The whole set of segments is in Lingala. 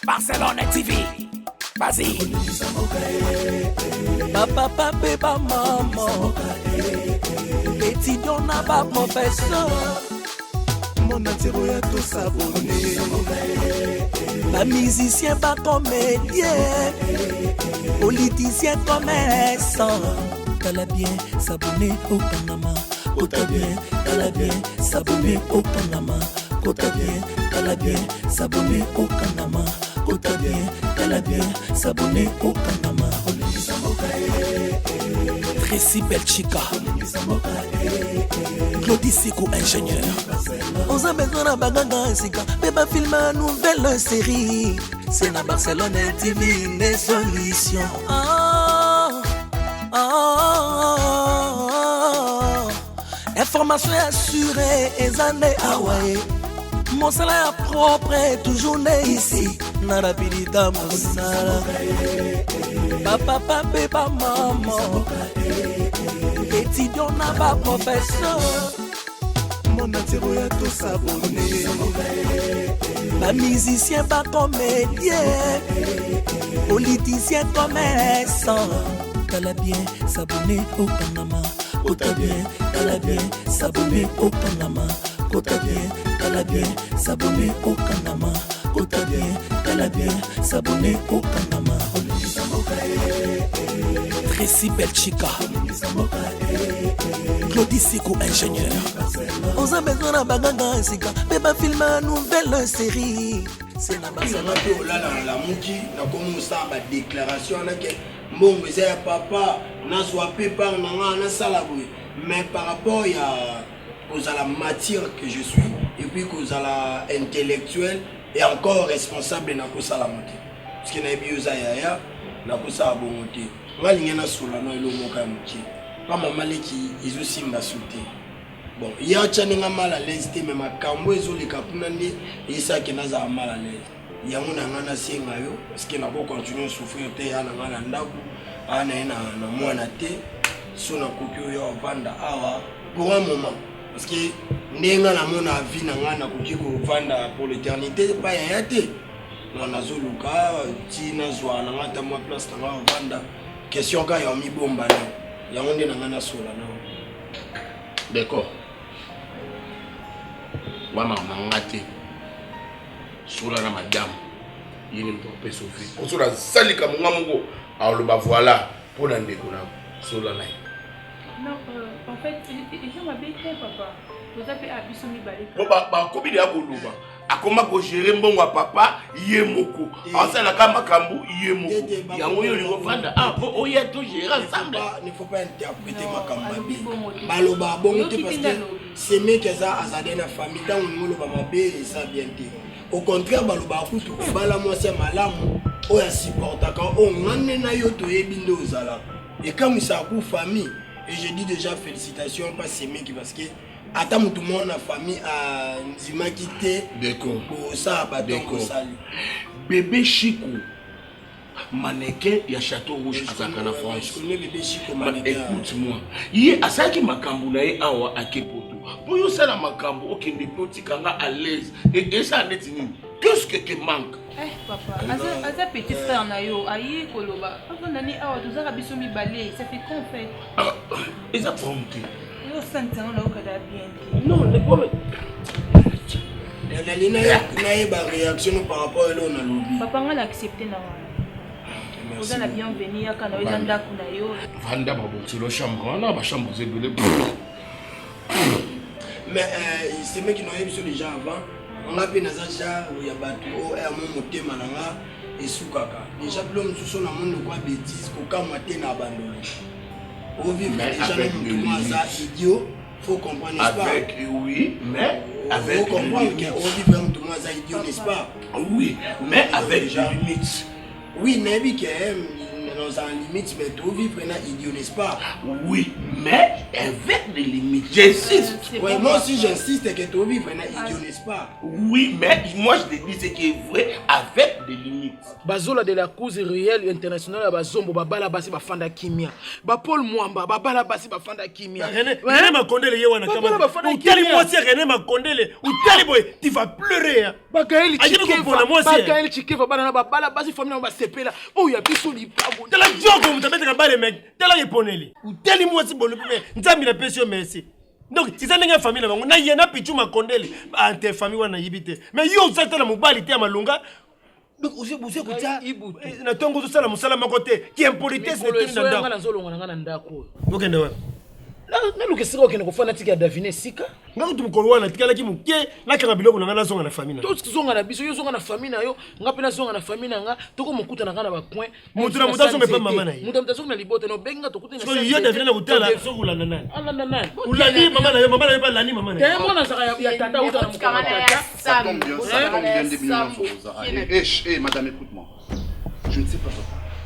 Barcelone TV. Vas-y. Papa, papa, maman. Étudiant n'a pas professeur. Mon atiro ya tout s'abonner. Pas musicien, pas comédien. Politicien, commerçant. T'as bien s'abonner au Panama. Kota bien, t'as bien s'abonner au Panama. Kota bien, t'as bien s'abonner au Panama. Kota bien, t'as bien s'abonner au Panama. Tracy Belchica, Claudie Sikou ingénieur. On a besoin d'un bagage, mais pas filmer une nouvelle série. C'est la Barcelone TV, les solutions. Information assurée, et années Hawaii. Mon salaire propre est toujours né ici. Narapidita Moussala. Papa, papa, maman. Étudiant n'a pas professeur. Mon atiro ya tout s'abonner. Pas musicien, pas comédien. Politicien, commerçant. T'as bien s'abonner au Panama. Kota bien, t'as bien s'abonner au Panama. Kota bien, t'as bien s'abonner au Panama. Kota bien, t'as bien s'abonner au Panama. Tracy Belchica, Claudie Sikou ingénieur. On a besoin d'un bagage, mais pas filmer une nouvelle série. C'est la Barcelone. La mouki, na comme ça, ma déclaration, bon, mais c'est papa, na soit pépin, na salaboué. Mais par rapport à la matière que je suis, et puis à la intellectuelle, et encore responsable na kosa la moté. Parce que na biuza ya na kosa bon moté. Nga lingena solano elo moka moké. Pas maman qui ils aussi m'a sauté. Bon, il y a tchaninga mal à l'aise, mais ma cambo ezoli kapunande et ça qui n'a pas mal à l'aise. Il y a mon angana senga yo parce que n'a pas continuer souffrir te ya ngana ndaku ana na mwana te so na kokyo yo vanda awa pour un moment parce que ndenga na mona vie na ngana koki ko vanda pour l'éternité pas ya te. Non nazoluka ti na zwa na ngata mo place na vanda question ka yo mi bomba na ya ngonde na ngana sola na. D'accord. Wama mangate sola na madame yini mpope Sophie osola salika munga mungo aloba voilà pour la ndeko na sola na. Non, en fait, ils m'ont bien papa. Vous avez abisso mi balé. Ba kobi de akoluba akoma ko gérer mbongo papa yemoko asala kama kambu yemoko yango yo lingo vanda po oya to gérer ensemble. Il ne faut pas interpréter ma kambabi baloba bongo te parce que c'est mieux que ça azade na famille dans ngolo ba mabe et ça bien te. Au contraire baloba kutu bala moi c'est malamu oya supporta quand on ngane na yo to yebindo zala et comme ça ku famille et je dis déjà félicitations pas c'est mieux parce que attends tout le monde la famille a Nzima quitté pour ça bateau sali bébé Chico mannequin ya Château Rouge à Zakana France. Je connais bébé Chico écoute-moi yé asaki makambu na ye awa akepoto pour yo sala makambu okende poti kanga à l'aise et ça net nini qu'est-ce que te manque papa aza petit frère na yo ayi koloba papa nani awa tozaka biso mi balé ça fait qu'on fait ils apprennent non, le problème. La ligne a réaction par rapport à l'on. Papa a accepté. Vous avez la bienvenue à Canada. Vanda c'est le chambre, on a ma chambre. Mais c'est moi qui n'ont pas vu déjà avant. On a bien déjà où il y a battu au mon moté mananga et soukaka. Déjà l'homme sous son amour de quoi bêtise qu'aucun matin n'a abandonné. Au vivre déjà le idiot, faut comprendre, n'est-ce pas? Avec oui, mais avec faut comprendre que au vivre tout le idiot, n'est-ce pas? Oui, mais avec des limites. Oui, mais que dans un limite, mais tout vivre est idiot, n'est-ce pas? Oui, mais avec des limites. J'insiste. Ouais, moi aussi j'insiste que tout vivre est idiot, n'est-ce pas? Oui, mais moi je te dis ce qui est vrai avec des limites. Bazola de la cause réelle internationale bazombo babala basi bafanda kimia. Ba Paul Mwamba babala basi bafanda kimia. René Makondele yewana kama. Utali moi c'est René Makondele. Utali boy, tu vas pleurer. Bakaeli Chikeva. Bakaeli Chikeva bana babala basi famille ba sepela. Oh ya biso lipango. Tala jogo mutabete kabale mec. Tala yeponeli. Utali moi si bolo pe. Nzambi na pesio merci. Donc si ça n'est famille bango na yena pichu Makondele. Ante famille wana yibite. Mais yo ça tala mobali te malunga. Donc aussi vous écoutez na tongo to sala musala makote qui impolitesse ne tuni na ndako. Ngana zolonga ngana ndako. Okende wa. Na lukesika okende kofana tika Davine sika. Ngako tumukolo wana tikala ki muke na kanga biloko na ngana zonga na famille. To zonga na biso yo zonga na famille na yo ngape na zonga na famille na nga toko mukuta na kana ba point. Mutu na muta zonga pa mama na ye. Mutu muta zonga na libote no benga tokuta na. So yo Davine na utala sokula na nani? Ala na nani? Ulani mama na yo ba lani mama na yo. Temo na saka ya tata uta na mukama tata. Ça tombe bien des millions de madame, écoute-moi. Je ne sais pas papa.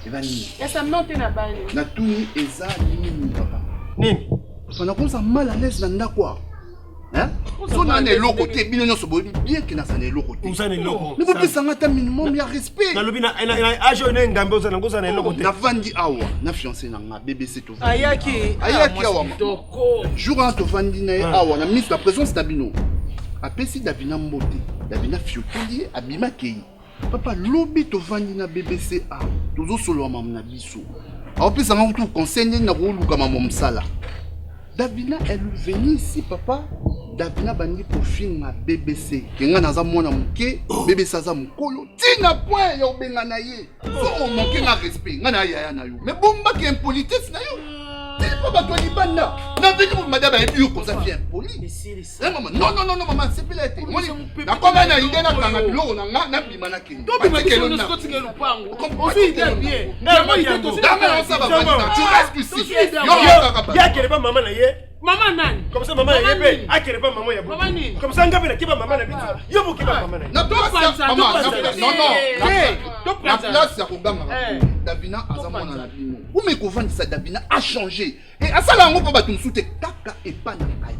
Evani. Ya samno te na bani. Na tuni eza nini papa? Nini? On a comme ça mal à l'aise dans quoi? Hein? On a les locaux, bien qu'il n'a les locaux. Où ça les locaux? Mais vous pouvez s'en attendre minimum, il y a respect. Na lobina ina ajo ina ngambo za ngoza na locaux. Na vandi awa, na fiancé na nga BBC to. Ayaki awa. Toko. Jour en to vandi na awa, na mise la présence d'Abino. Apesi Davina Mbote, Davina Fioteli, Abima Kei. Papa lobi to vandi na BBC a. Tozo solo mam na biso. A opesa nga tout conseiller na ko luka mam sala. Davina elle venue ici papa. Davina bandi profil na BBC. Kenga naza mona muke, BBC za mukolo. Tina point yo benga na ye. So on manque na respect. Nga na ya na yo. Mais bomba ki impolitesse na yo. C'est pas bateau libanda. Na venu pour madame et puis ko ça vient poli. Maman, non maman, c'est pas été. Moi na koma na idée na kanga bilo na bima na kini. Donc bima kelo na skoti ke lupango. Aussi bien. Na moi to ça va pas. Tu restes ici. Ya kele ba mama na ye. Maman nani? Comme ça maman ya yebe, akele ba maman ya bo. Comme ça ngabe na kiba maman na bitu. Yo bo kiba maman na. Na place maman, non. La place ya koganga. Davina azamona na bino. Ou me kovandisa Davina a changé. Et asala ngo pa batumsute kaka epana kai.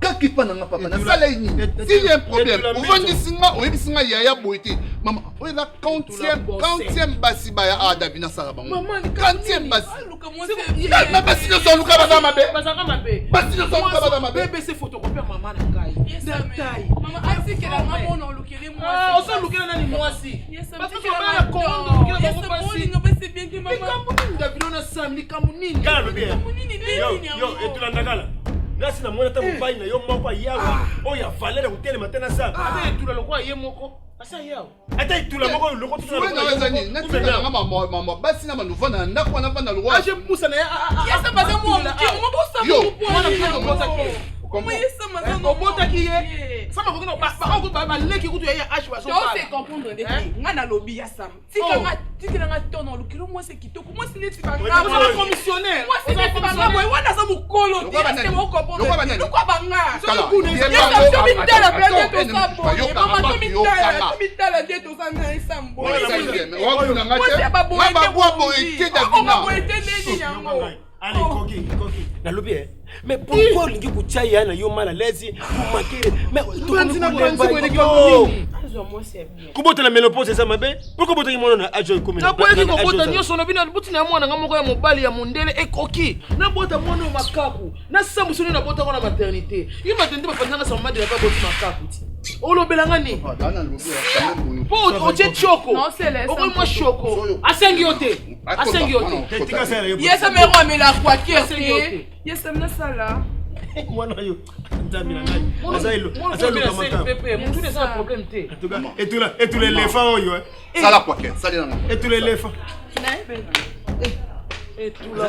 Kaka epana nga papa na sala ini. S'il y a un problème, ovandisinga, oyebisinga yaya boité. Maman, oye la 40e basi baya a Davina sala bango. 40e basi. Na basi no so luka baba mabe. Bazaka mabe. Basi no so luka baba mabe. BBC photocopier maman na ngai. Detail. Maman asi que la maman on lukele moi. Ah, on so lukele nani mwasi. Parce que maman kondo lukele bango basi. C'est bien que maman. Kamuni Davina na samli kamuni. Kala bien. Yo, etulandakala. Nasi na mwana ta mobali na yo moko yawa. Oya valeur hôtel matena sa. Ata etula lokwa ye moko. Asa yawa. Ata etula moko lokwa tuna. Oui, na wezani. Na tuna nga mama basi na manuva na ndako na vanda lwa. Aje musa na ya. Yesa baza mo mo yo. Mwana mwana mota ki. Comment yesa maza mota ki ye. Sama ko no ba leki kutu ya ashi ba so ba. Tu sais comprendre de nga na lobby ya sam. Tika nga tono lukilo moi c'est kitoko. Moi c'est neti ba nga. Moi c'est commissionnaire. Moi c'est neti ba nga. Moi wana za mukolo. C'est mo comprendre. Lokwa ba nga. Yesa so mitala plate to sambo. Mama so mitala de to sanga sambo. Allez, coquille. Na lobby. Mais pourquoi lingi kuchaya na yo mal à l'aise pour manquer mais tout kubota la ménopause ça mabe pourquoi bota ngimono na ajo comme na kwa ki kubota nyoso na bina buti na mwana ngamoko ya mobali ya mondele ekoki na bota mwana makaku na samusuni na bota ko na maternité yi maternité ba fandanga sa mamadi na ba bota makaku ti olobelanga ni po oje choko non c'est laisse oko moi choko asengi yote tika sala yo yesa mero amela kwa kiasi yesa mna sala mwana yo ndami na ngai azailo kamata pepe mutu ne sa problème te et tout l'éléphant yo sala kwa ke sala na et tout l'éléphant et tout la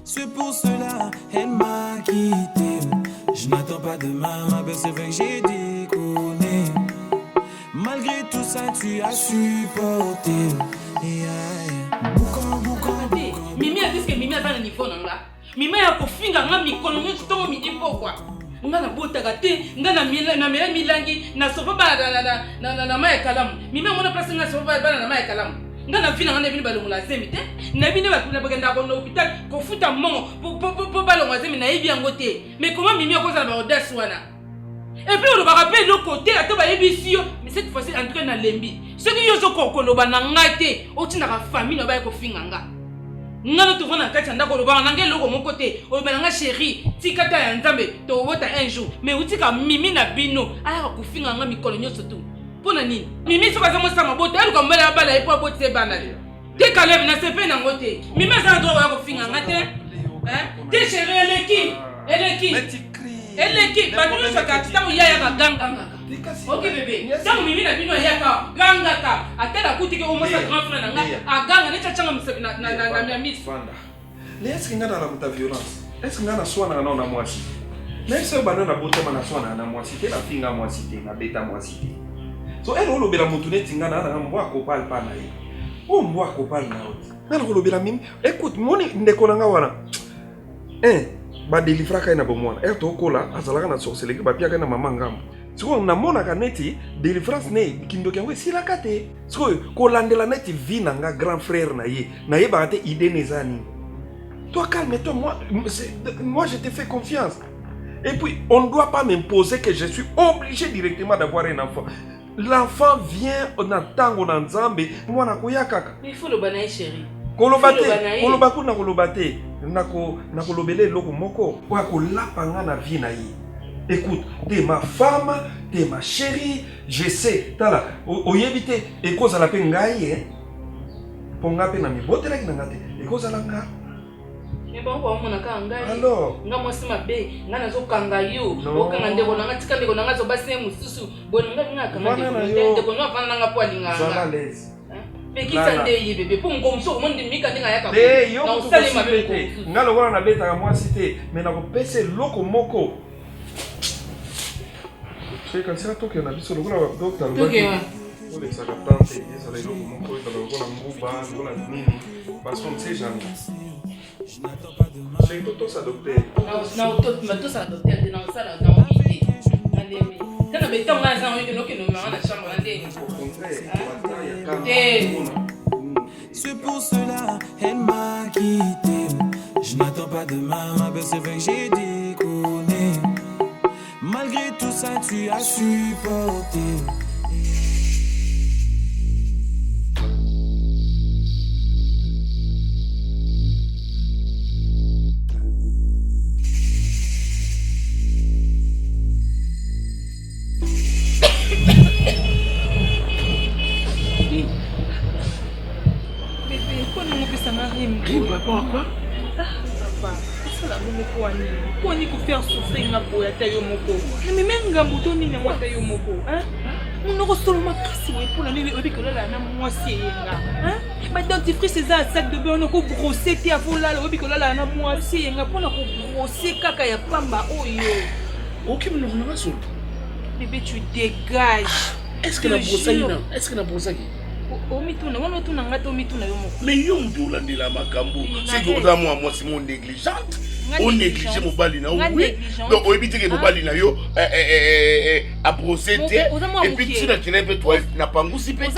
c'est pour cela elle m'a quitté. Je n'attends pas demain, ma belle, c'est vrai que j'ai déconné. Malgré tout ça, tu as supporté. Mimi a dit que Mimi a dans le niveau là. Mimi a pour finir à mi économie, je tombe midi pourquoi. nga na botaka te nga na mela milangi na sofa bana na maya kalamu mimi mona place nga sofa bana na maya kalamu nga na vina nga na bini balongola zemi te na bini bakuna bakenda ko na hôpital ko futa mongo po balongola zemi na yebi yango te mais comment mimi akoza na audace wana et puis on va rappeler le côté à toi yebi yo mais cette fois-ci en tout cas na lembi ce qui yo zo ko loba na ngate o tina ka famille no ba ko finga nga ngalo to vona kati ndako lo ba ngenge loko moko te o ba nga chérie tikata ya nzambe to wota un jour mais utika mimi na bino ala ko finga nga mikolo nyoso tu pona nini mimi so kaza mo sama bote ali ko mbala bala e po bote bana te kalem na sepe na ngote mimi za ndo ya ko finga nga te te chérie eleki ba dino so kati ta ya ka ganga ok bébé ça mimi na bino ya ka ganga ka atela kutike o mo sa grand frère nga aganga ne chachanga msebi na miss fanda mais est-ce que ngana na muta violence est-ce que ngana swana na mwasi même si bana na botema na swana na mwasi te na finga mwasi te na beta mwasi te so elle on lobela mutu ne tingana na mbwa ko pal pa na ye o mbwa ko pal na oti na ko lobela mimi écoute moni ndeko na nga wana ba delivra ka na bomwana elle to kola azalaka na sorcellerie ba pia ka na mama ngambo siko na mona ka neti délivrance ne kindo kyango sila kate siko ko landela neti vie na nga grand frère na ye ba te idée nezani toi calme-toi moi je te fais confiance et puis on ne doit pas m'imposer que je suis obligé directement d'avoir un enfant l'enfant vient na tango na nzambe mwana koya kaka il faut le banaye chérie koloba kuna kolobate nako lobele loko moko kwa kolapanga na vie na ye. Écoute, t'es ma femme, t'es ma chérie, je sais. Tala, oyebite e koza la pe ngai hein. Ponga pe na mi botela ki na ngate. E koza la nga. Mais bon kwa mona ka ngai. Alors, nga mwasi mabe, nga nazo kanga yo. Okanga ndeko na nga tika ndeko na nga zo basi mususu. Bona nga kanga ndeko na vana nga po alinga. Ça l'aise. Mais qui ça ndeye bébé pour ngomso monde mika ndinga yaka. Yo ko sali mabe. Nga lo wana na beta mwasi te, mais na ko pese loko moko. C'est comme ça que na biso lokola docteur on les s'adapter ça les loko moko lokola nguba lokola nini parce qu'on sait jamais c'est tout ça docteur tout ça docteur dans ça là dans idée allez kana beto nga za on que nous na chambre ndé au contraire c'est pour cela elle m'a quitté je n'attends pas demain ma belle c'est vrai que j'ai déconné. Malgré tout ça, tu as supporté. Bébé, pourquoi nous ne ça m'arrive? Par rapport à quoi? Papa. Pour nous faire souffrir na boya tayo moko. Na memenga mbuto ni na wata yo moko, hein? Munoko seulement kasi we pour na ni obi ko la na mwasi yenga, hein? Ba dentifrice za sac de bain onoko brosser te avola la obi ko la na mwasi yenga pour na ko brosser kaka ya pamba oyo. Ok, mais non, non, Bébé, tu dégages. Est-ce que la brosse est Est-ce que la brosse omituna wana otuna ngata omituna yo moko. Mais yo mtu landela makambo. C'est que oza moi c'est mon négligente. On néglige mobali na oui. Donc on évite que mobali na yo a brosser et puis tu n'as pas toi na pangusi pété.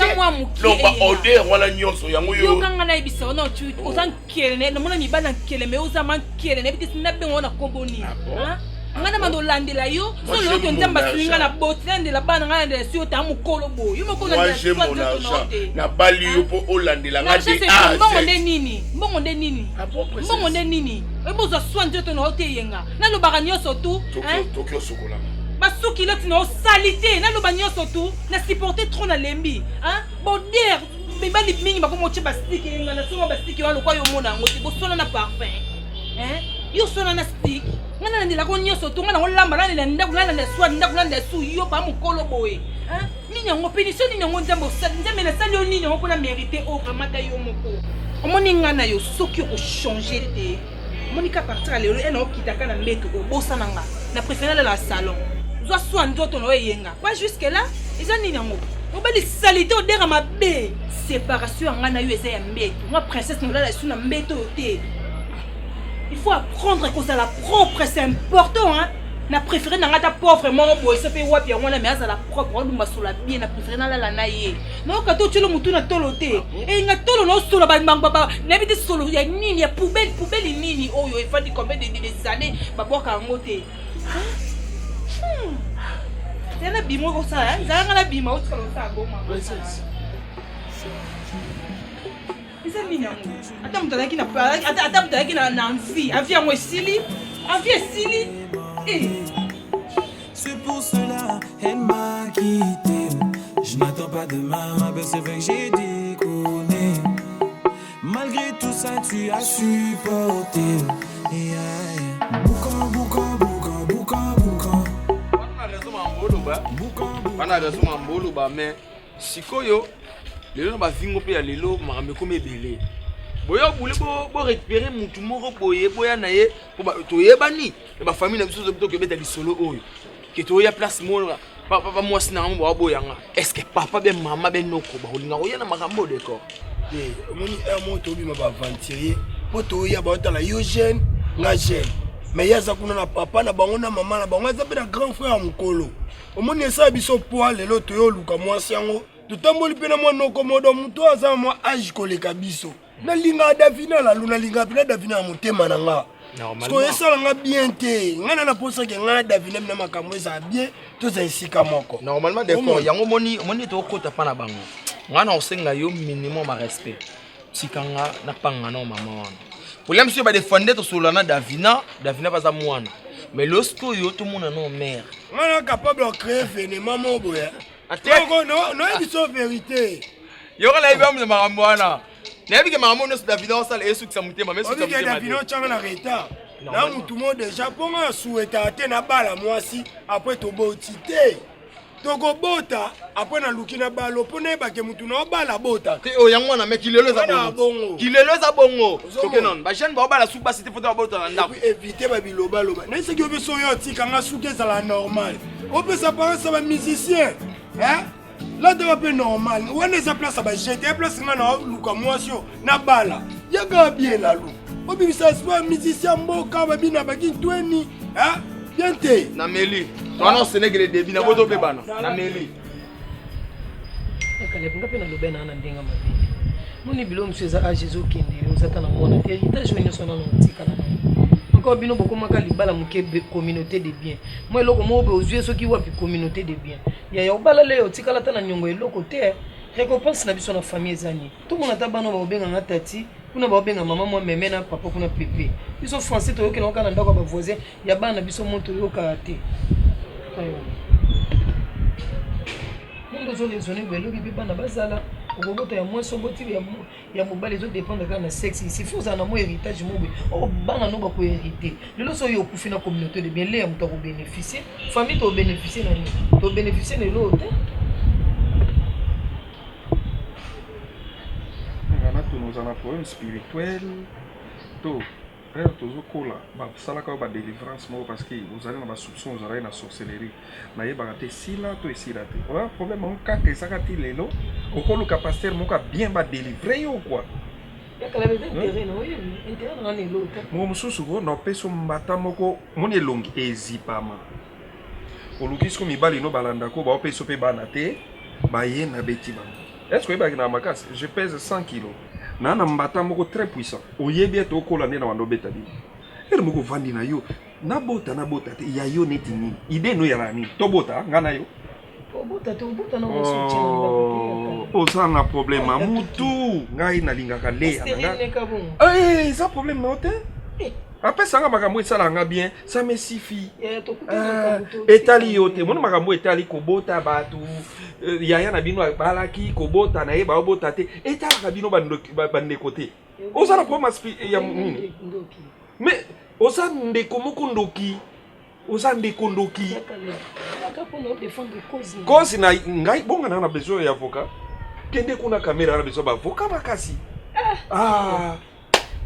Donc ba odeur wala nyonso yango yo. Yo kanga na ibisa ona tu ozan kelene na mona mibana keleme oza man kelene biti sinabe ona komboni. Hein? Ngana mando landela yo so lo to nzamba singa na botende la bana ngana de sio ta mukolo bo yo moko na je mon argent na bali yo po olandela ngade mbongo nde nini ebo za soin njoto na hote yenga na lo baranyo sotu hein Tokyo sokola basuki loti na salité na lo banyo sotu na supporter trop na lembi hein boder bebali mingi bakomo che bastiki yenga na soma bastiki walo kwa yo mona ngoti bo sona na parfum hein yo sona na stick ngana ndila ko nyoso to ngana olamba na ndela ndaku na ndela swa ndaku na ndela su yo ba mukolo boye hein nini ngo pénition nini ngo nzambo nzambe na sali nini ngo pona mériter au vraiment yo moko omoni ngana yo soki ko changer te monika partir lelo ena okitaka na mbeto ko bosana nga na préférer la salon zo swa ndoto no yenga pas jusque là eza nini ngo obali salité odera mabe séparation ngana yo eza ya mbeto nga princesse ngala su na mbeto te. Il faut apprendre que ça la propre, c'est important, hein. na préféré na ngata pauvre mon boy ça fait wapi ngwana mais azala propre on masola bien na préféré na la na ye no ka to tshelo mutu na tolote e nga tolo no solo ba baba na biti solo ya nini ya poubelle nini oyo e fadi combien des années ba boka ngote tena bimo ko sa nzanga la bima o tsalo sa goma isa nini amu ata mutaki na envie yango esili envie esili. C'est pour cela elle m'a quitté. Je n'attends pas demain, ma belle, c'est vrai que j'ai déconné. Malgré tout ça, tu as supporté. Bana raison mambolo ba mais sikoyo lelo ba vingo pe ya lelo makambe comme ebele. Boyo boule bo récupérer mutu moko boya na ye po ba to yebani e ba famille na biso zo bito ke beta lisolo oyo ke to ya place mona papa moi sina mo ba boyanga est-ce que papa be mama be noko ba holinga o yana makambo de ko moni mo to bi ma ba aventurier po to ya ba tala yo jeune nga jeune mais yaza kuna na papa na bango na mama na bango za be na grand frère mukolo omoni esa biso poa lelo to yo luka mwasi yango tutamboli pe na mwa noko modo muto aza mwa age koleka biso na linga davina la luna linga pina davina motema na nga parce que ça nga bien te ngana na posa ke nga davina na makambo za bien to za isika moko normalement d'accord yango moni to kota pa na bango ngana osenga yo minimum ma respect sikanga na panga na mama wana problème si ba défendre to solana davina baza mwana mais lorsque yo tout monde non mère ngana capable de créer événement mo boya non biso vérité yo la iba mu makambo wana Nebi que maman ne se David en salle et sous sa montée, mais David en retard. Là, tout le monde déjà pour un souhait à na bala moi si après to botité. Togo bota après na lukina balo pone ba ke mutu na bala bota. Te o yango na meki lelo za bongo. Kilelo za bongo. Toke non, ba jeune ba bala sous ba cité photo bota na ndako. Éviter ba biloba loba. Na ce que veut soyo tika nga souke ça la normal. On peut s'apparenter ça va musicien. Hein? Là tu vas pas normal. On est à place à ba jeter place na luka mwasio na bala. Ya ga bien la lu. Obi ça se pas musicien mboka ba bina ba kintweni. Hein? Bien te. Na meli. Toi non Sénégal débit na boto bebana. Na meli. Kale bunga pe na lobena na ndenga mabi. Moni bilo mseza a Jésus kende ozata na mona te héritage wenye sona na tika na. Encore bino boko maka libala muke communauté de bien. Moi loko mo be ozue soki wapi communauté de bien. Ya obala leo tika la tana nyongo eloko te. Récompense na biso na famille zani. Tout mon atabano ba obenga na tati. Kuna ba obenga mama moi meme na papa kuna pépé. Biso français to yoke na okana ndako ba voisin ya bana biso moto yoka te. Mundo zo les zones belo bi bana bazala oboboto ya moins soboti ya mobali zo dépendre kana sexe ici faut ça na mo héritage mobe o bana no ba ko hériter lelo so yo kufina communauté de bien les am to bénéficier famille to bénéficier na ni to bénéficier na l'autre nous avons un problème spirituel. Tout. Toujours cool. Ça là quand on délivrance parce que vous allez dans la soupçon, vous allez dans la sorcellerie. Mais il y a des si là, tout ici là. On a un problème on cas que ça quand il est là, on peut le pasteur mon cas bien va délivrer ou quoi. Moi je suis souvent dans peso mata moko mon est long ezipama. Olukis ko mibali no balanda ko ba peso pe banate ba yena beti ba. Est-ce que na makas je pèse 100 kg. Na mbata moko très puissant. Oyebi to kola ne na wando betadi. Er moko vandi na yo. Na bota te ya yo neti ni. Ide no ya nani. To bota ngana yo. Bota na mo oh ça na problème amutu. Ngai na lingaka le anga. Eh, ça problème na hotel. Après ça makambo esala nga bien, ça me suffit. Etali yote, mon makambo etali kobota batu. Yaya na bino balaki kobota na ye ba obota te. Etala ka bino bande côté. Oza na problème ya nini? Mais oza ndeko moko ndoki. Oza ndeko ndoki. Cause na ngai bonga na besoin ya avocat. Kende kuna caméra na besoin ba avocat makasi. Ah.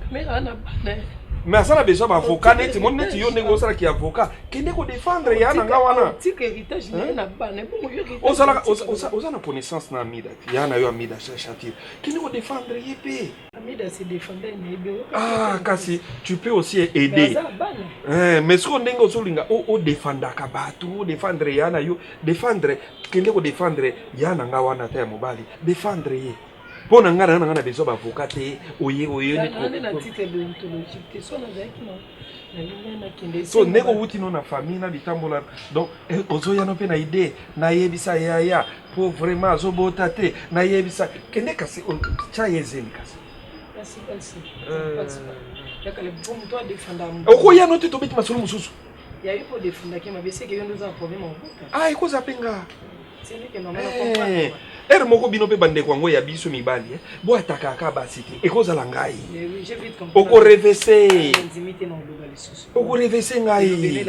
Caméra na bana. mais asala besoin d'avocat neti mon neti yo ndenge osala ki avocat kende ko défendre ya na nga wana tika héritage na bana bongo yo oza na connaissance na Amida ya na yo Amida Chatir kende ko défendre yepe Amida se défendre nebe ah kasi tu peux aussi aider mais ce qu'on ndenge osolinga o défendre ka bato défendre ya na yo défendre kende ko défendre ya na nga wana ta ya mobali défendre ye pona ngana na besoin d'avocat te oye na titre de ontologie te so na zaki na so ndeko wuti no na famille na bitambola donc ozoya no pe na idée na yebisa ya pour vraiment azobota te na yebisa kende kasi cha yezeni kasi okoya no te tobeti masolo mususu ya yupo defunda ke mabese ke yondo za problème en route ah ikoza penga c'est lui que normalement comprendre ere moko bino pe bande kwango ya biso mibali bo ataka ka basiti ekozala ngai oko revese ngai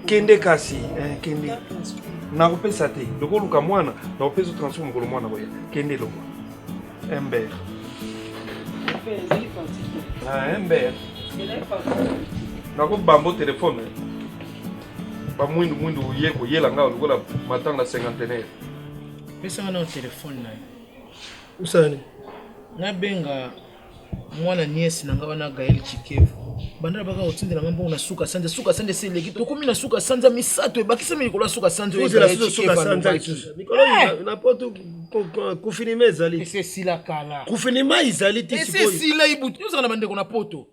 kende kasi kende na kopesa te lokoluka mwana na kopesa transforme mokolo mwana boya kende loko ember ember na kobambo telefone ba mwindu ye koyela nga lokola matanga cinquantenaire pesa na telefone na usani nabenga mwana niesi nanga wana Gaël Chikevu bandala baka otindela ngambo na suka sande seleki tokomi na suka sanza misato ebakisa mikolo suka sanza mikolo na poto kufinima ezali c'est sila kala kufinima ezali ti c'est sila ibutu yozana bandeko na poto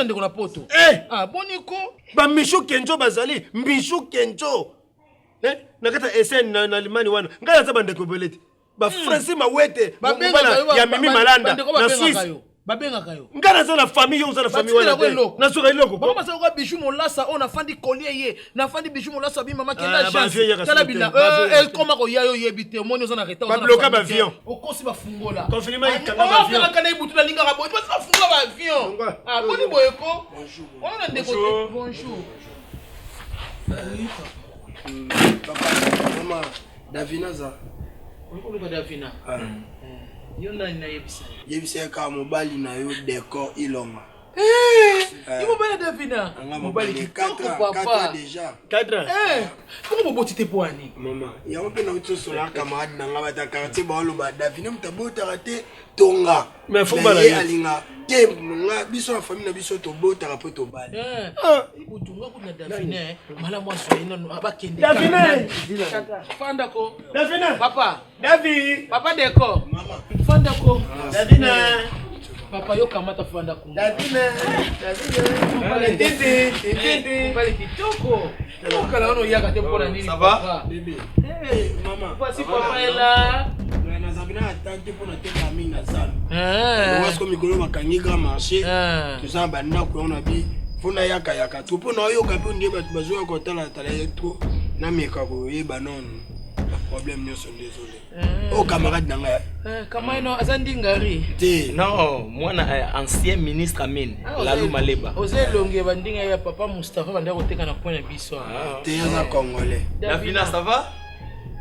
ndeko na poto ah boniko ba mishu kenjo bazali mishu kenjo nakata esen na limani wana ngala za bandeko beleti ba Francis Mawete babengaka ya Mimi Malanda na Suisse babengaka yo ngala za na famille yo za na famille wana na soka iloko ko mama soka bishu molasa on afandi collier ye na afandi bishu molasa bi mama kenda chance kala bila koma ko yayo yebite moni zo na reta ba bloquer ba avion okosi ba fungola confirmer ikanga ba avion kana ibutu na linga ka boy pas ba fungola ba avion ah boni boyeko on a ndeko bonjour papa mama Davina za on ko Davina yo na yebisa yebisa ka mobali na yo décor ilonga Ibo bala Davina mobali de 4 ans déjà 4 ans comment boti te poani maman ya on peut na uto sola camarade na ngaba ta quartier ba loba Davina mutabota raté tonga mais faut bala alinga te nga biso na famille na biso to bota rapo to bali ibo tunga kuna Davina mala mwa so ina abakende Davina fanda ko Davina papa Davi papa deko mama fanda ko Davina papa yo kamata fanda ko Davina pale kitoko kala ono yaka te pona nini papa bébé maman voici papa est là na zabina atante pona te famille na sala parce que mikolo makangi grand marché tout ça banda ko on a bi fona yaka to pona yo ka pe ndie batu bazo ko tala to na meka ko yeba non problème nous sont désolés oh camarade nanga kama ino azandi ngari te non mwana ancien ministre Amin Lalu Maleba ozelonge bandinga ya papa Mustafa banda ko teka na point biso te ya congolais Davina ça va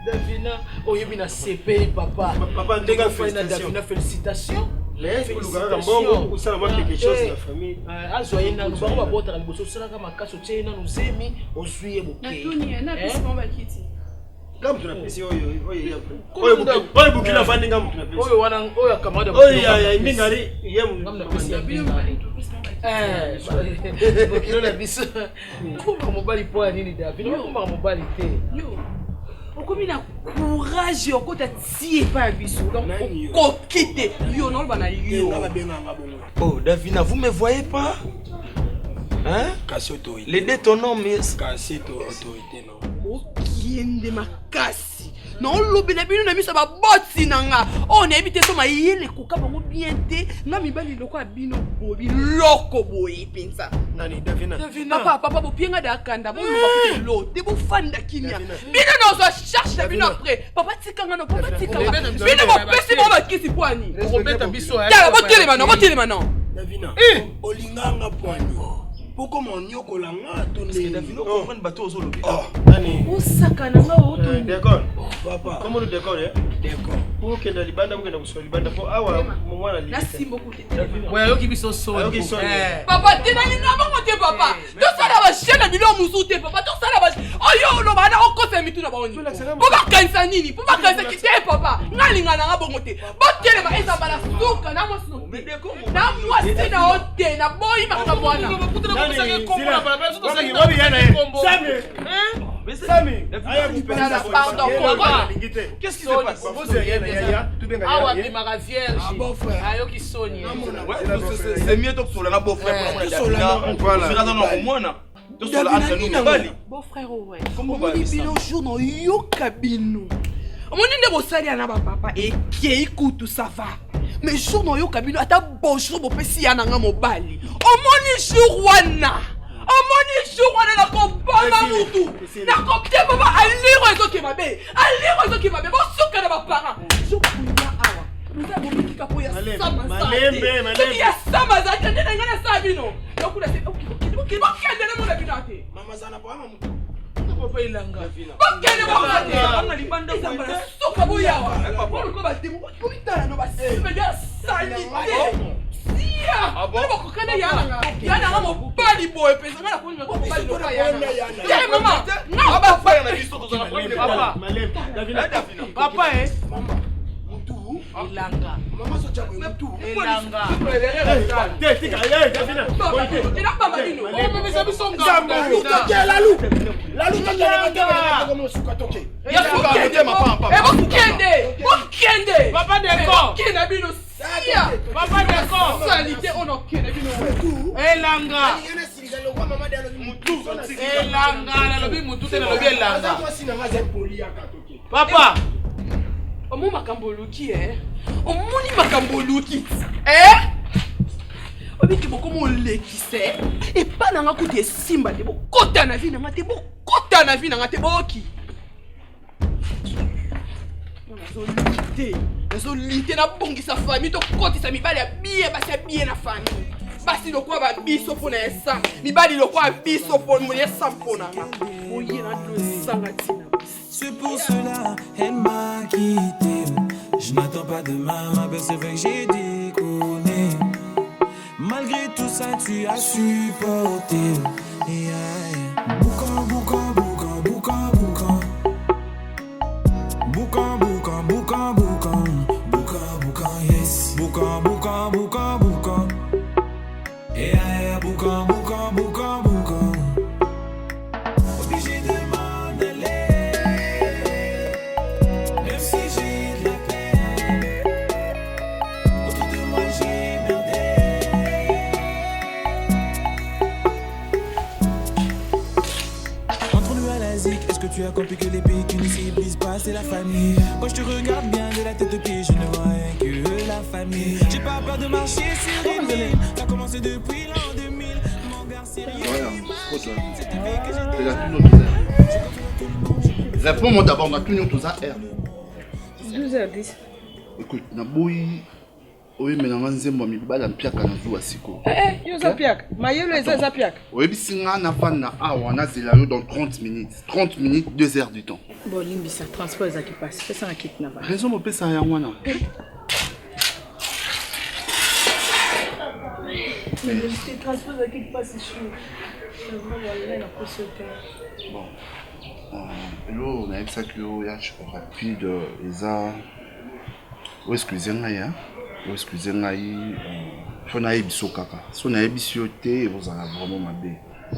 Davina oyebi na CP papa ndenga Davina félicitations les kulukaka mbongo usala mwa quelque chose na famille azoye na bango babota liboso salaka makaso tena nuzemi ozuye boke na pesi mwa bakiti ngamu tunapesi oyo bukina fandi ngamu tunapesi oyo wana oyo kamada oyo ya mbingari yemu ngamu na pesi ya mbingari bukina na biso kumba mobali po nini Davina kumba mobali te okomi na courage okota tie pa biso donc kokite yo non bana yo oh Davina vous me voyez pas hein kasi autorité les détonants mais kasi autorité non okiende makasi non lobela bino na miso baboti nanga on éviter so mayele koka bango bien te na mibali loko abino bobi loko boyi pensa nani Davina papa bopienga da kanda bo ba lo te bo fanda kinya bino no so cherche bino après papa tikanga no papa tikanga bino bo pesi bo ba kisi poani robeta biso ya botelema no Davina olinganga poani pourquoi mon nyoko langa tonde Davina comprendre bateau aux lobby nani osaka nanga oto d'accord papa comment le décor d'accord Ok, dans Libanda, vous avez Libanda. Ah ouais, moi la Merci beaucoup. Ouais, yo qui biso soni. Papa, t'es dans les nains, papa. Tout ça là, chaîne à million mousouté, papa. Tout ça là, oh yo, no bana, on conseille mi tout là-bas. Pourquoi kansa nini? Pourquoi kansa qui t'es papa? Ngalinga na bongote. Botele ma eza bala suka na mo sino. Na moi c'est na hote na boy ma kabwana. Sami, pardon, qu'est-ce qui se passe? Ah ouais, ma vierge. Ah yo qui sonne. C'est mieux que sur le beau-frère. Beau-frère, ouais. Comment bino jour no yo kabino. Omoni nde bosali na ba papa et qui écoute ça va. Mais jour no yo kabino ata bonjour bo pesi ya nanga mobali. Omoni jour wana. Omoni jour wana na kompana mutu. Na kopte papa aliro ezo ke mabe. Aliro ezo ke mabe. Bo suka na ba parents. Jour kunya awa. Nous avons dit kapo ya sama. Malembe. Ya sama za tende na ngana sabino. Yokula se ok bakende na mona binate. Mama zana pa mutu. Papa ilanga. Bakende bakate. Banga libanda samba na soka boyawa. Papa ko batemu. Ko bitala no basi. Meja sali. Sia. Abo ko kana yana. Yana ngamo bali boy pesa ngana ko ngako bali no yana. Ya mama. Na Aba fa na biso to za papa. Papa Mama. Mutu. ilanga. Mama so chamo mutu. Ilanga. Papa. Omo makamboluki omoni makamboluki obiki bokomo lekise epa nanga kuti esimba te bokota na vi nanga te bokota na vi nanga te boki nazolite nabongisa famille tokotisa mibali ya biye basi ya biye na famille basi lokwa babiso mpona esa mibali lokwa biso mpona esa mpona oye na dosanga tina. C'est pour cela, elle m'a quitté. Je n'attends pas demain, ma belle, c'est vrai que j'ai déconné. Malgré tout ça, tu as supporté. Boucan, boucan, boucan, boucan, boucan. Boucan, boucan, boucan, boucan. Boucan, boucan, yes. Boucan, boucan, boucan, boucan. Boucan, boucan, boucan, boucan. Obligé de m'en aller. Est-ce que tu as compris que les pays qui ne s'y brisent pas, c'est la famille? Quand je te regarde bien de la tête aux pieds, je ne vois rien que la famille. J'ai pas peur de marcher sur une ligne. Ça a commencé depuis l'an 2000. Mon gars, c'est rien. Réponds-moi d'abord, on a tout tout ça R. 12h10. Écoute, na boyi. Oui, mais on a un mibala mpiaka na zuwa siko. Yo za piaka. Mayelo eza za piaka. Oui, bisinga na fana on a zelayo dans 30 minutes. 30 minutes, 2 heures du temps. Bon, limbisa transport eza qui passe. Fais ça na kit na va. Raison mo pesa ya mwana. Mais le transport eza qui passe chaud. Je vois la possibilité. Bon. Là, on a ça que voyage rapide eza. Oh, excusez-moi hein. Excusez-moi, il faut naïe biso kaka. Si naïe bisioté, vous allez vraiment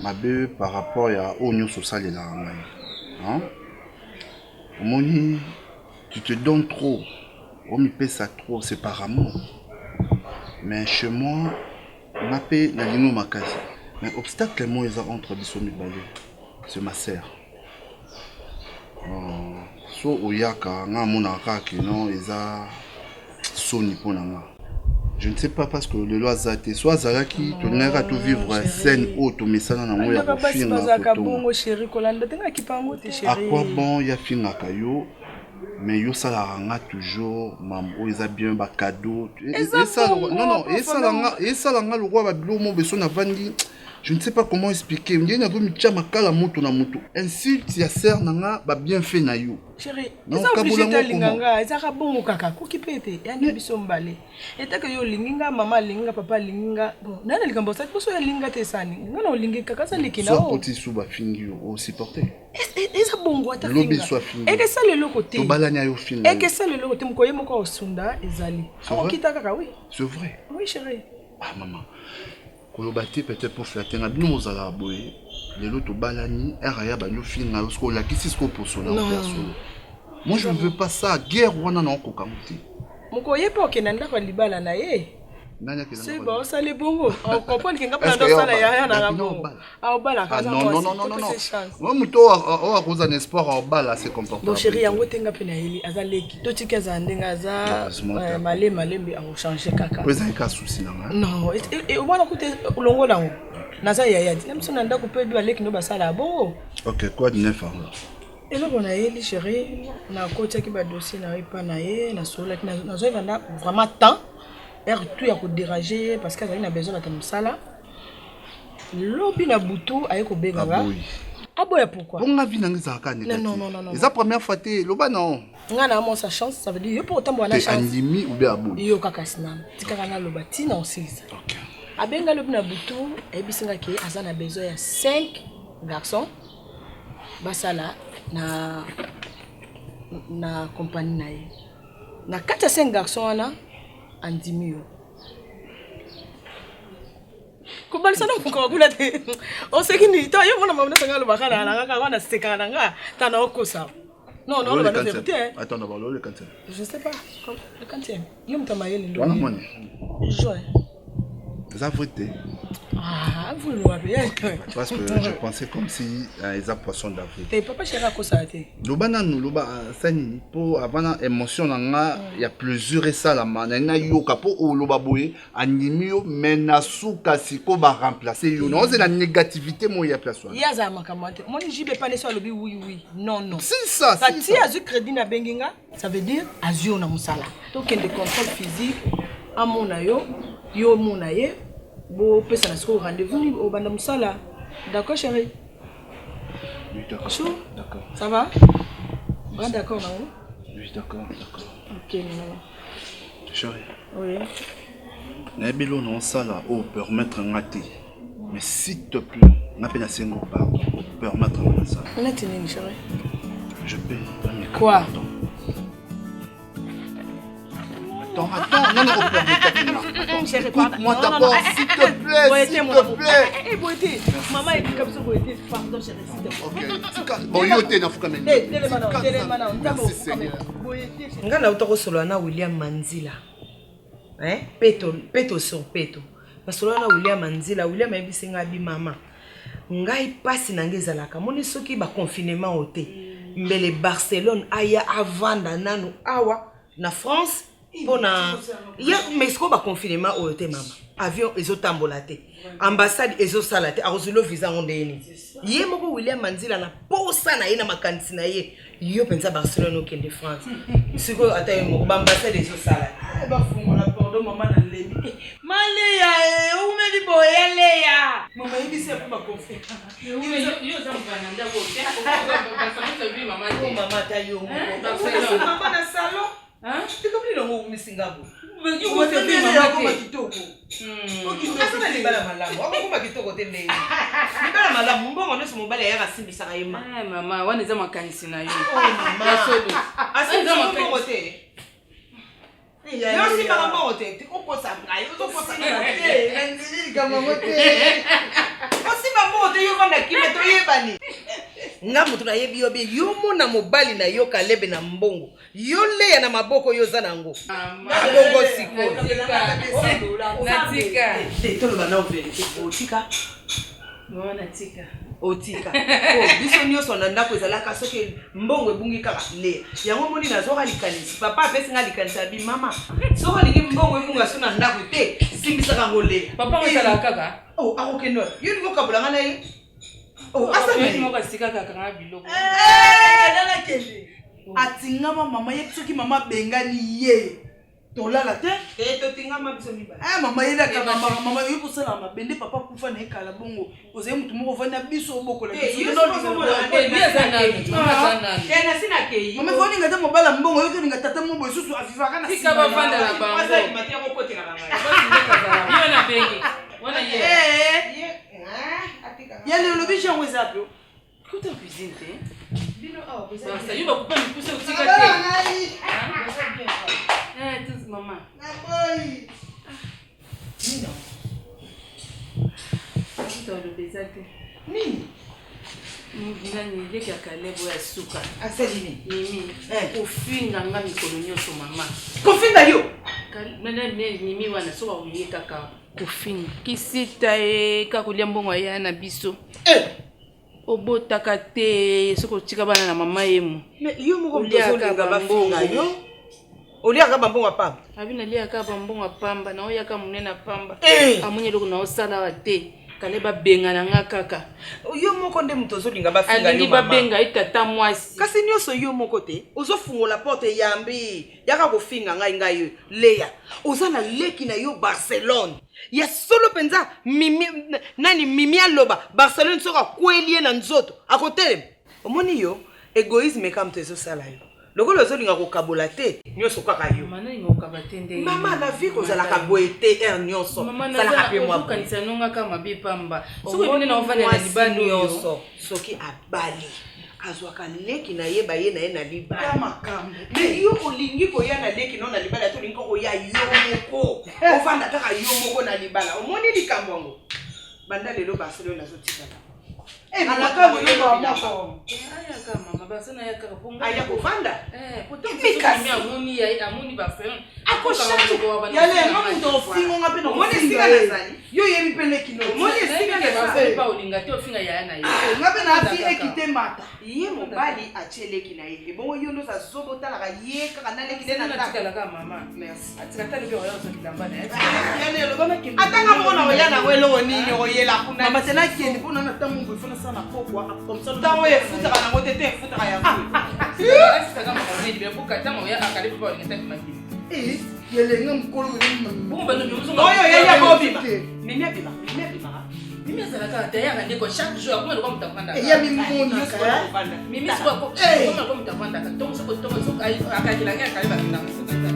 mabe par rapport à l'union sociale et la ramaille. Hein? Moni, tu te donnes trop. On me paie ça trop, c'est par amour. Mais chez moi, on a payé la ligne makasi. Mais obstacle moi ils entre biso mi balé. C'est ma sœur. So oyaka nga mona kaka non eza Soni pour nanga. Je ne sais pas parce que le loi zate soit Zalaki tu n'auras tout vivre scène auto mais ça na moya ko finga ko chéri kolanda tenga kipango te chéri. À quoi bon ya finga kayo mais yo sala nga toujours mambo eza bien ba cadeau et ça non et ça nga le roi ba bilo mo beso na vandi Je ne sais pas comment expliquer. On dit que mi chama kala moto na moto. Insulte ya sœur nanga ba bien fait na yo. Chérie, ça obligé ta linganga, ça ka bongo kaka ko kipete. Yani biso mbale. Eta que yo linginga mama linginga papa linginga. Bon, nana likambo ça biso ya linga te sani. Ngana olingi kaka sa likina. So petit suba fingi au supporter. Et ça bongo ta finga. Lobi soit fingi. Et que ça le lokote. To balanya yo fingi. Et que ça le lokote mkoye moko osunda ezali. On kita kaka oui. C'est vrai. Oui chérie. Ah maman. Kolobate peut-être pour flatter na bino mozala boye lelo to balani eraya ba yo finga losko la kisi sko posona perso. Moi je ne veux pas ça guerre wana na ko kamuti. Moko yepo kenanda kwa libala na ye. Nanya kenanda. C'est bon ça les bongo. On comprend que ngapa ndo sala ya na rambo. Ah obala kaza moi. Non. Moi muto o akoza un espoir au bala se comporter. Bon chérie yango tenga pena yeli azaleki. To tikeza ndenga za malembe a changer kaka. Pesa ka souci na nga. Non, et wana kote ulongo lango. Naza yaya. Nemso nanda ko pe aleki no basala bongo. OK, quoi de neuf alors? Et là on a yeli chérie, na kotia ki ba dossier na ripa na ye, na sola ki na zo vanda vraiment temps. Tout ya ko déranger parce que a besoin de msala. Lobi na butu aye ko benga ba. Aboya pourquoi? Bon la vie n'angisa ka négatif. Non. C'est la première fois té loba non. Ngana amo sa chance, ça veut dire yo pour tambo na chance. Andimi ou bien aboy. Yo kaka sinam. Tikaka na loba tina osisa. OK. Abenga lobi na butu e bisinga ke azana besoin ya 5 garçons. Basala na compagnie na ye. Na 4 à 5 garçons ana andimi yo. Kubali sana mukagula te. O sekini to yo mona mama sanga lo bakala na ngaka wana sekana nga tana okosa. Non, le vérité. Attends, d'abord le quantième. Je sais pas. Le quantième. Yo mtamayeli ndo. Wana mwana. Joie. Ça vérité. Ah, vous le voyez. Parce que je pensais comme si ils a poisson d'avril. T'es papa chéri à kosa te. Loba na nous loba sani pour avant émotion nga il y a plusieurs ça la manana yo kapo o loba boye animio menasuka siko ba remplacer yo non c'est la négativité mo ya place wana. Ya za makamate. Moi ni jibe pas ne so lobi oui. Non. C'est ça. Si azu crédit na benginga, ça veut dire azu na musala. Donc il y a des contrôles physiques à mon ayo, yo mon aye. Bon, peut ça se rendez-vous au banda musala. D'accord chérie? Oui, d'accord. Chou? D'accord. Ça va? Ah, d'accord, non? Oui, d'accord. OK, non. Chérie. Oui. Nabelo non ça là au permettre un raté. Mais s'il te plaît, n'a pas assez de pardon pour permettre un ça. On a tenu chérie. Je paye. Quoi? Attends, non, chérie, écoute-moi d'abord, s'il te plaît. Boité, maman est comme ça, boité. Pardon, chérie, s'il te plaît. Ok, bon, yo t'es n'afou quand même. Merci, Seigneur. Ngana utoko solo na William Manzila. Peto sur peto. Na solo na William Manzila, William ebisinga bi mama. Ngai pasi nangezalaka. Moni soki ba confinement ote. Mbele Barcelone aya avanda nanu awa na France. Pona ya Mexico ba confinement ote mama. Avion ezotambola te. Ambassade ezosala te. Arozulo visa ondeni. Ye moko William Manzila na posa na ye na makanisi na ye. Yo pensa Barcelone okende France. Siko ata ye moko ambassade ezosala. Ba fungola pardon mama na lemi. Maleya o meli boyeleya. Mama ibise pa confinement. Yo za mvana ndako te. Ba vi mama te. Mama ta yo. Mama na salon. Hein? Tu comprends le mot misingabo? Tu vois te faire maman kitoko. Okitoko na libala malamu. Akoma kitoko te ndeni. Libala malamu mbongo nso mobala ya rasimbisa kayema. Mama, wana za makanisi na yo. Mama. Asinza mbongo te. Yo si mama mbongo te. Tikokosa ngai. Uzokosa ngai. Ndili kama mote. Osi mbongo te yo kanda kimeto yebani. Nga mutu na yebi yobe yo mona mobali na yo kalebe na mbongo yo leya na maboko yo za nango mbongo siko natika toloba na verité otika mona tika otika biso nyonso na ndako ezalaka soki mbongo ebungi kaka leya yango moni nazoka likanisi papa apesi nga likanisi abi mama soki alingi mbongo ebunga so na ndako te simbisaka ngo leya papa ngosala kaka akokendo yo lingo kabulanga na ye asa ni mo ka sika kaka nga biloko dala kende atingama mama ye soki mama bengani ye tolala te totingama biso mibale mama yelaka mama yo kosala mabende papa kufa na ekala bongo ozali mutu moko ovandi na biso obokola mama foninga te mobala mbongo yo toninga tata mo boye susu avivaka na yale olobi jango eza pe kuta cuisine te basta yo bakupa mipuse otika te tous maman nini nani leki akalebo ya suka asalini mimi kofinga nga mikolo nyonso mama kofinga yo mimi wana soka oye kaka kofinga kisita kaka kolia mbongo ya na biso obotaka te soki otika bana na mama yemu yo moko ozolinga bafinga yo oliaka bambongo pamba abina liaka bambongo pamba na oyaka munena pamba amunye loko na osala te kale babengana nga kaka yo moko nde muto ozolinga bafinga yo mama babenga itata mwasi kasi nyonso yo moko te ozofungola porte yambi yaka kofinga ngai yo leya ozana leki na yo Barcelone ya solo penza mimi aloba Barcelone soka kwelie na nzoto akotelema omoni yo egoisme kam tezo sala yo lokolo ozolinga kokabola te nyonso kaka yo mama la vie kozalaka boye te nyonso salaka pe mwa kanisa nonga kama bipamba soki bine na ovanda na libani nyonso soki abali azwaka leki na yeba ye na ye na libala makambo me yo olingi koya na leki no na libala to lingi koya yo moko ovanda kaka yo moko na libala omoni likambo ngo banda lelo Barcelone nazotikala alaka boyo ba moko ayaka mama basana yaka ponga aya kovanda mikasi amuni ya amuni ba fe akoshatu yale mama ndo fingo ngape no moni singa nazali yo yebi pele kino moni singa na fe pa olinga te ofinga ya na yo ngape na fi ekite mata ye mobali acheleki na ye bongo yo ndo zobota la ye kaka na leki na natikala ka mama merci atikata le yo zo kilambana yale lo bana kende atanga mona oya na welo nini oyela kuna mama tena kende bona na tamu ngofuna sana pokwa comme ça tango ye futaka na ngote te futaka ya asi kama mama ni buka tango ya akale pa ngata maki yelenga mkolo ni bomba no nyuzo oyo yeye bobima mimi abima mimi azalaka tayari ndeko chaque jour akoma lokwa mutavanda ya mimi mona ka mimi siko ko lokwa mutavanda ka tongo soko akakila ngaka kale bakina msokata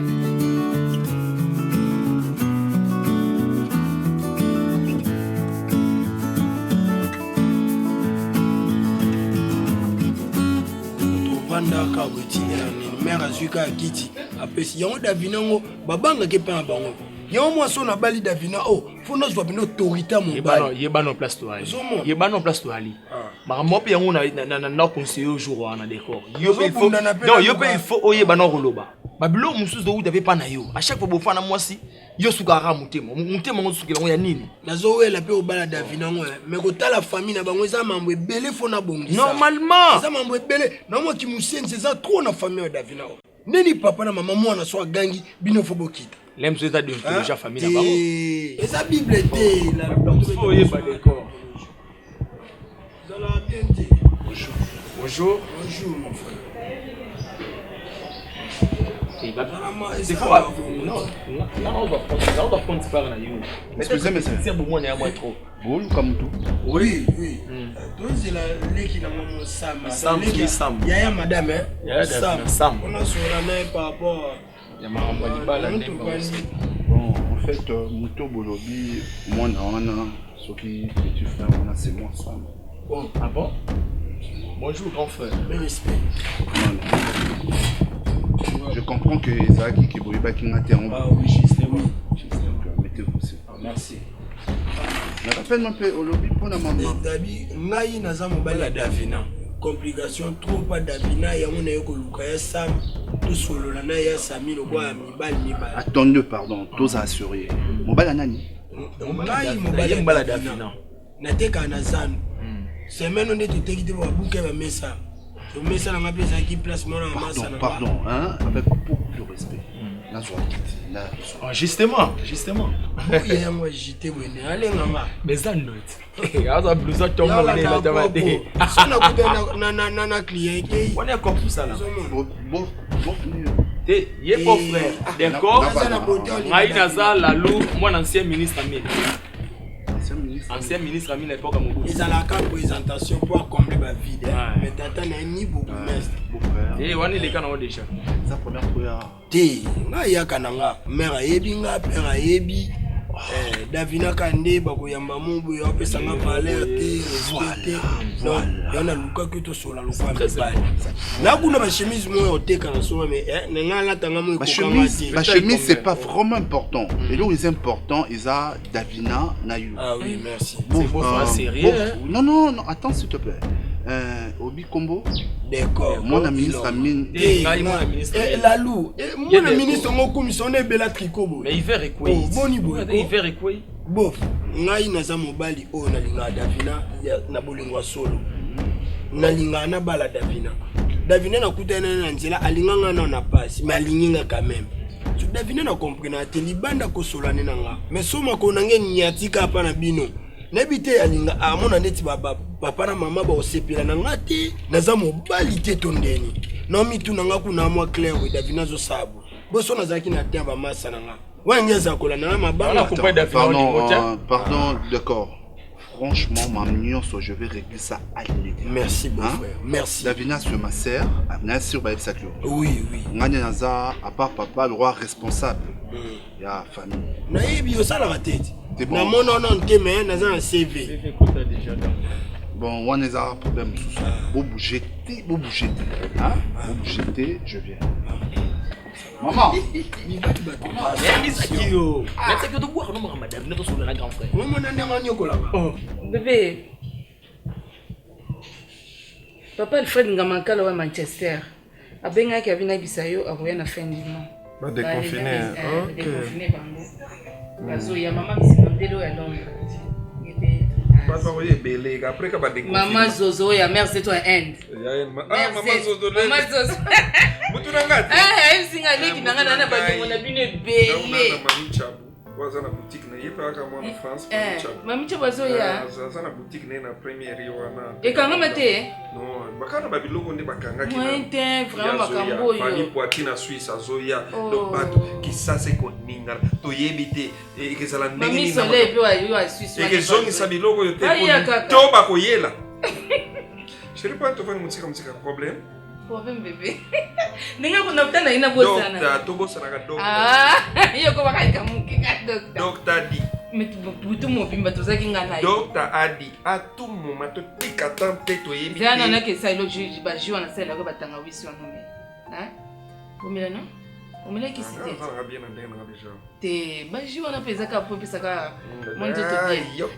vandaka wetiyela nini mère azwika akiti apesi yango davinango babangaki mpe na bango yango mwasi oyo nabali davina fo nazwa bino autorité mobali yebana place to ali yebana place to ali makambo mpe yango na conseiller au jour wana d'accord yo pe il faut oyebana koloba babilo mususu do utave pa na yo à chaque fois bofana mwasi yo sukaka mutema ngo sukela ngo ya nini nazowela pe obala davina ngo mais kotala famille na bango eza mambo ebele fo na bongisa normalement eza mambo ebele na moi ki musenzi eza trop na famille ya davina neni papa na mama mwana so agangi bino fo bokita l'aime c'est de déjà famille na bango eza bible te la faut yeba d'accord zala bien bonjour mon frère. C'est quoi? Non, on va prendre ça par là. Excusez-moi, c'est bon, moi, il y a trop. Bon, comme tout. Oui. Donc, c'est la lait qui n'a pas Sam. Il y a madame, Sam. On a sur la main par rapport Il y a ma Bon, en fait, Mouto Bolobi, moi, ce qui petit frère, c'est moi, Sam. Bon, ah bon? Bonjour, grand frère. Mes respects. Je comprends que Isaac qui est qui n'a terre. Ah oui, justement. Mettez-vous. Merci. Mais rappelle-moi un peu au lobby pour la maman. Dabi, ngai naza mobali ya Davina. Complication trop pas Davina ya mona yoko luka ya Sam. Tout solo na ya Sami lo kwa mibali. Attendez, pardon, tous assurés. Mobali nani? Ngai mobali ya Davina. Nateka na zanu. Semaine on est tout équité pour bouquet ba mesa. Le mesa na ngapesa qui place mona masa na. Pardon, hein, avec beaucoup de respect. Là, justement. Oui, moi j'étais bonne. Allez ngama. Mais ça note. Alors blouson tombe là la tamate. Ça na kuta na client qui. On est comme tout ça là. Bon. T'es, yé beau frère. D'accord? Maï Naza, Lalou, moi, ancien ministre Amine. Ancien ministre Amine à l'époque à Mobutu. Ils ont la présentation pour combler ma vie. Mais t'attends un niveau bourgmestre. Et on est les canaux déjà. Ça première fois. T'es, nga ya kananga, mère ayebi nga, père ayebi. Davina Kande, Bako Yamba Mumbu, Yope Sanga Valère, respecté. Donc, il y en a Luka qui est sur la Luka. Là, vous avez ma chemise, moi, au thé, quand on mais la chemise, c'est pas vraiment important. Et là où c'est important, ils ont Davina Nayou. Ah oui, merci. C'est beau, sérieux. Non, non, non, attends, s'il te plaît. Obi Combo. D'accord. Mon ministre Amine. Lalou. Moi, le ministre, mon commission est belle à tricot. Mais il fait quoi? Il fait quoi? Bof, ngai naza mobali o nalinga Davina na bolingwa solo. Nalinga na bala Davina. Davina na kutana na nzela alinganga na na passe, mais alinginga quand même. Tu Davina na comprendre te libanda ko solane nanga. Mais soma ko nange nyatika hapa na bino. Nebite alinga amona neti papa na mama ba osepela na ngati naza mobali te tondeni. Na mitu nanga kuna mwa clair we Davina zo sabu. Boso nazaki na tamba masa nanga. Pardon, d'accord. Franchement, ma mignon, je vais régler ça à l'été. Merci, beau frère. Merci. Davina, sur ma sœur, Amina sur Baïb Sakyo. Oui, oui. Ngani Naza, à part papa, le roi responsable. Il y a famille. Naïbi, ça la tête. C'est bon. Na mon nom, mais Naza un CV. Bon, on a un problème. Vous bougez, hein? Vous bougez, je viens. Maman, bébé, papa Alfred Ngamankala wa Manchester. Abenga ki avina bisayo akoya na fin du mois. Ba déconfiné. OK. Déconfiné bango. Bazo ya mama bisimondelo ya Londres. Après que déconfiné. Maman Zozo ya mère c'est toi end. Maman Zozo. Maman Zozo. Mutunanga. Singa leki nanga na ba ngona bine belé. Waza na boutique na yepa kama en France. Mami cha bazo ya. Zaza na boutique na première wana. E kanga mate? Non, bakana ba biloko nde bakanga ki. Mointe vraiment makambo yo. Fani Poitina Suisse azoya. Donc bato qui ça c'est koninga. To yebite e ke sala ndenge ni. Mami soleil pe wa yo Suisse. E ke zongi sa biloko yo te. To ba koyela. Je ne sais pas to fani musika problème. Problème bébé. Ninga kuna mtana ina bosana. Docteur, to bosana ka docteur. Ah, iyo ko bakaika muke ka docteur. Docteur di. Butu mo bimba to zaki ngana. Docteur adi, a tout moment to tika tante to yebi. Jana na ke sai lo juge ba jiwa na sai la ko batanga wisi wana me. Hein? Komela no? Komela ki site. Ah, bien na ndenge na déjà. Te ba jiwa na pesa ka popisa ka monto to bien. Yo.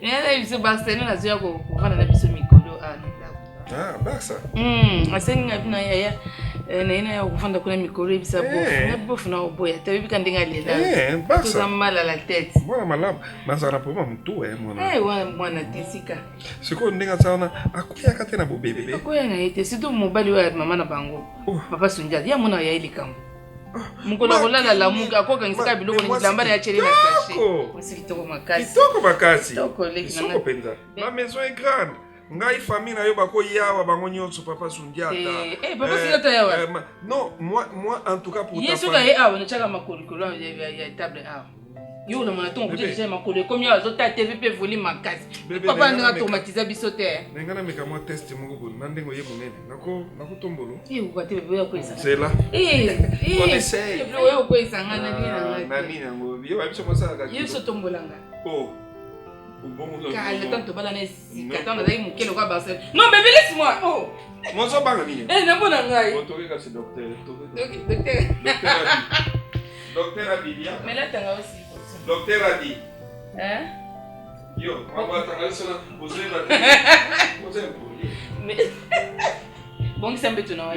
Nena biso Barcelona na zoya ko kana na biso mikolo ana. Ah, Barça. Asenga bina yaya na ina ya kufanda kuna mikolo bisa bofu. Na bofu na oboya. Tabi bika ndenga lela. Barça. Tuza mala la tête. Voilà malab. Mazara poma mtu mwana. Wa mwana tesika. Siko ndenga sana akuya katena bo bébé. Akuya na ite sido mobali wa mama na bango. Papa Sunjadi ya mona ya ilikambo. Mukola kolala la muka akoka ngisika biloko ni lamba ya chere na sachet. Usikitoko makasi. Kitoko makasi. Kitoko leki na. Penza. La maison est grande. Ngai famille na yo bako yawa bango nyonso papa Sundiata. Papa Sundiata yawa. Non, moi en tout cas pour ta Yesu ga awa na chaka makolo ya table awa. Yo na manaton ko déjà makolo comme yo azota TVP voli makasi. Papa nga automatiser bisote. Ngana meka mo test moko ko nandengo ye monene. Nako tombolo. Ko te bebe ko isa. C'est là. On essaye. Yo ko isa ngana ngana. Nani nango. Yo ba biso mosa ka. Yo so tombolanga. Oh. Calme, tanto balane sikatana dai mukelo kwa base. Non, bébé laisse-moi. Oh. Mon so banga ni. Na bona ngai. On toke ka c'est docteur. Docteur. Docteur Abi. Mais là tanga aussi. Docteur Abi. Hein? Yo, on va tanga sona poser la. Poser pour. Mais bon sambe tu na.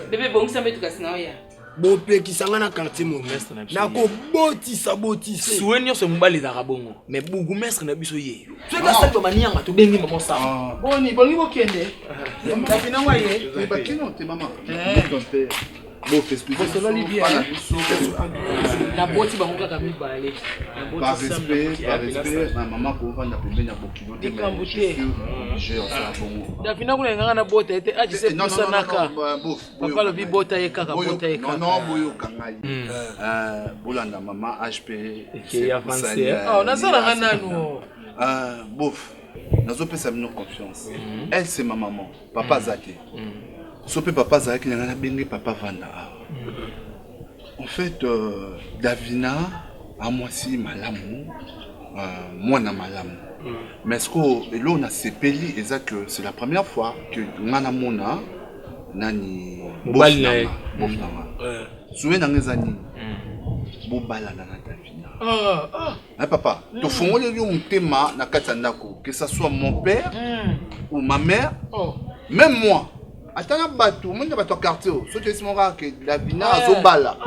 Bébé bon sambe tu kasina ya. Bopekisanga na quartier mo mestre na biso. Nako botisa. Souvenir se mobali za rabongo. Mais bugu mestre na biso ye. Tu ka sa to manianga to bengi mama sa. Boni bongi bokende. Ndapina ngwa ye. Mais bakino te maman. Ton père. La boîte, c'est un peu par respect, ma maman pour vendre la pembeni à Bokino. Davina kuna nganga na bota ete aji se pusanaka. Papa lobi bota ye kaka bota ye kaka. Non, boyo kangai. Bolanda maman HP qui avancé. Ah, on a ça la nanu. Bof. Nazo pesa mino confiance. Elle c'est ma maman. Papa Zaki. Sope papa Zaki ngana bengi papa Vanda. En fait, Davina a moi si malamu. Moi na malamu. Mais est-ce que là on a sepeli et que c'est la première fois que ngana mona nani Bofnama. Souvenez ngezani. Bobala na Davina. Ah papa, tu fongole yo mutema na kati ndako, que ça soit mon père ou ma mère, même moi. Attends bateau, moi bateau quartier, so tu es mon gars que Davina azobala.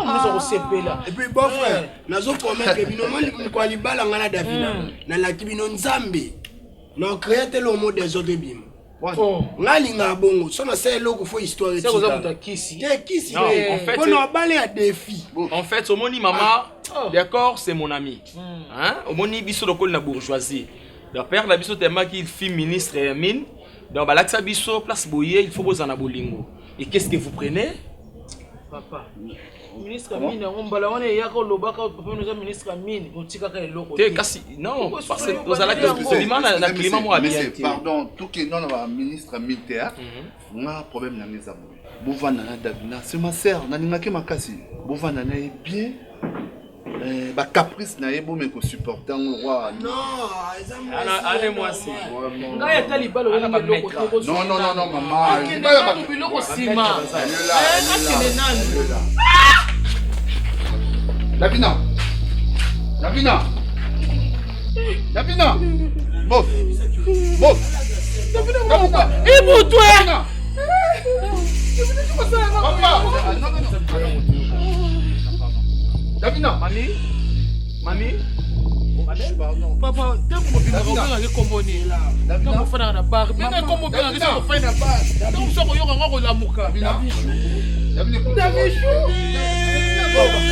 Et puis bon frère, nazo promettre que bino mali ko libala ngana Davina. Na la kibino nzambe. Na créer le mot des autres bim. Ngali nga bongo, so na c'est loko fo histoire c'est vous avez kisi. Kisi. Non, en fait, on a balé à défi. En fait, au moni maman, d'accord, c'est mon ami. Hein? Au moni biso lokol na bourgeoisie. Le père la biso tellement qu'il fit ministre et mine. Donc balaksa biso place boyer, il faut vous en abolingo. Et qu'est-ce que vous prenez? Papa. Ministre mine on bala on ya ko lobaka papa nous ministre mine on tika ka eloko. Te kasi non, parce que vous allez que na climat moi bien. Pardon, tout qui non va ministre militaire. On a un problème dans les amours. Bouvana na Davina, c'est ma sœur, na ningaki makasi. Bouvana na est bien. Ba caprice na yebo me ko supporter un roi. Non, allez-moi si. Ngaya taliba lo eloko. Non, maman. Ba biloko sima. Davina. Bof. Davina. Et pour toi. Davina. Mami. Papa, tant que mobile nga komboni là. Tant que fana na bar, bien nga kombo bien nga ko fana na bar. Tant que soko yoka ngako la muka. Davichou.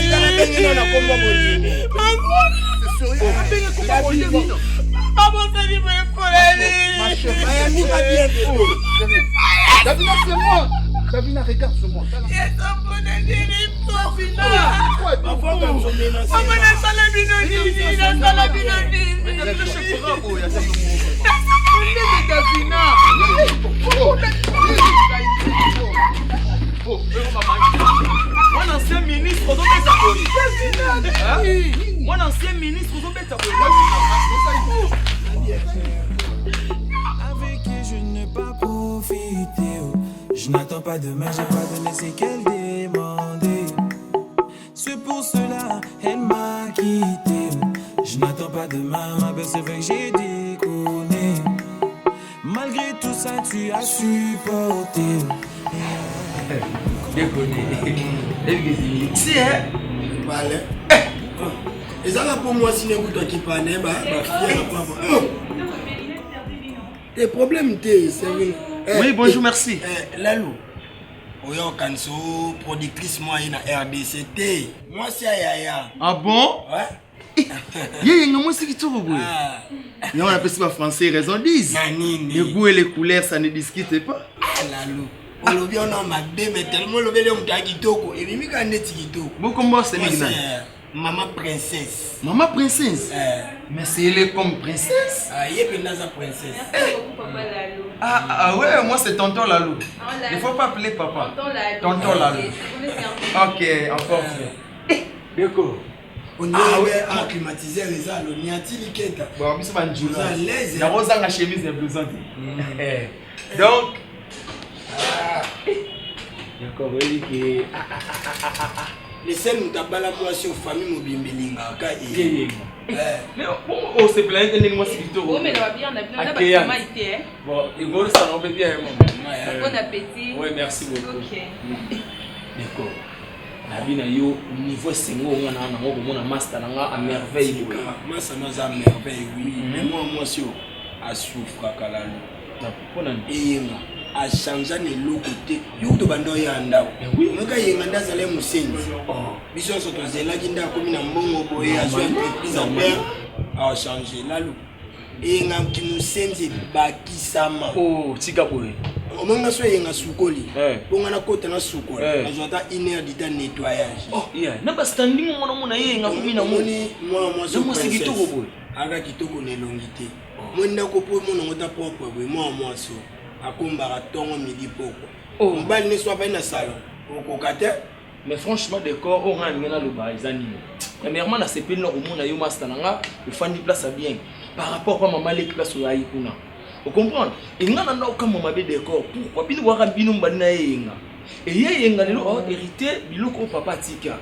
Tika na bengi na kombo boni. C'est sérieux. Bengi kombo boni. Papa ça dit mais poleli. Ma chérie, tu vas bien. Davina, c'est moi. Davina, regarde sur moi. Mon ancien ministre, mon ancien ministre, avec qui je n'ai pas profité. Je n'attends pas demain, j'ai pas donné c'est qu'elle demandait. C'est pour cela elle m'a quitté. Je n'attends pas demain, ma belle c'est vrai que j'ai déconné. Malgré tout ça tu as supporté. Déconné. Si hein. Vale. Et ça là pour moi si n'est pas qui parle bah fier papa. Tes problèmes t'es c'est oui, bonjour, merci. Lalou, Oyo Kanso, productrice moi na RDCT. Moi c'est Yaya. Ah bon? Ouais. Moi c'est qui tout boy. On appelle ça français raison 10. Les goûts et les couleurs ça ne discute pas. Lalou. On le vient on m'a bé mais tellement le vient on t'a kitoko et mimi ka net kitoko. Beaucoup moi c'est maman princesse. Maman princesse. Mais c'est elle comme princesse. Ah, il est sa princesse. Ah ouais, moi c'est tonton Lalou. Il ne faut pas appeler papa. Tonton Lalou. Ok, encore mieux. D'accord. On est acclimatisé les gens, on y a-t-il qui bon, mais c'est pas une journée. Il y a Rosa la chemise et blouson. Donc. D'accord, oui, qui. Les scènes où tu as balabé sur famille mobile Melinga. Mais on se plaint que nous sommes plutôt. Oui, mais on a bien, on a été. Bon, il faut ça, on peut bien. Bon appétit. Oui, merci beaucoup. Ok. D'accord. La vie au niveau single, on a un master à merveille. Moi, ça m'a à merveille, oui. Mais moi, je suis à souffrir à la lune. Et a changé le côté yo to bando ya ndao ngoka yenga ndazale musenzi biso so to zela kinda komi na mbongo boye azo entreprise en père a changé lalo yenga ki musenzi bakisama tika boye omanga so yenga sukoli bonga na kota na sukoli azota 1 heure de nettoyage na ba standing mona yenga komi na moni moi so kitoko boye aga kitoko nelongité mwenda ko po mona ngota propre boye moi so akombaka tongo midi poko mobali ne soit pas na salon okokate mais franchement décor on a ngena le ba ezani premièrement na sepeli na komona yo master nanga le fandi place bien par rapport à maman les place oya ikuna vous comprenez ingana na ka mama be décor pourquoi bino waka bino mbali na yenga et yenga lelo hérité biloko papa tika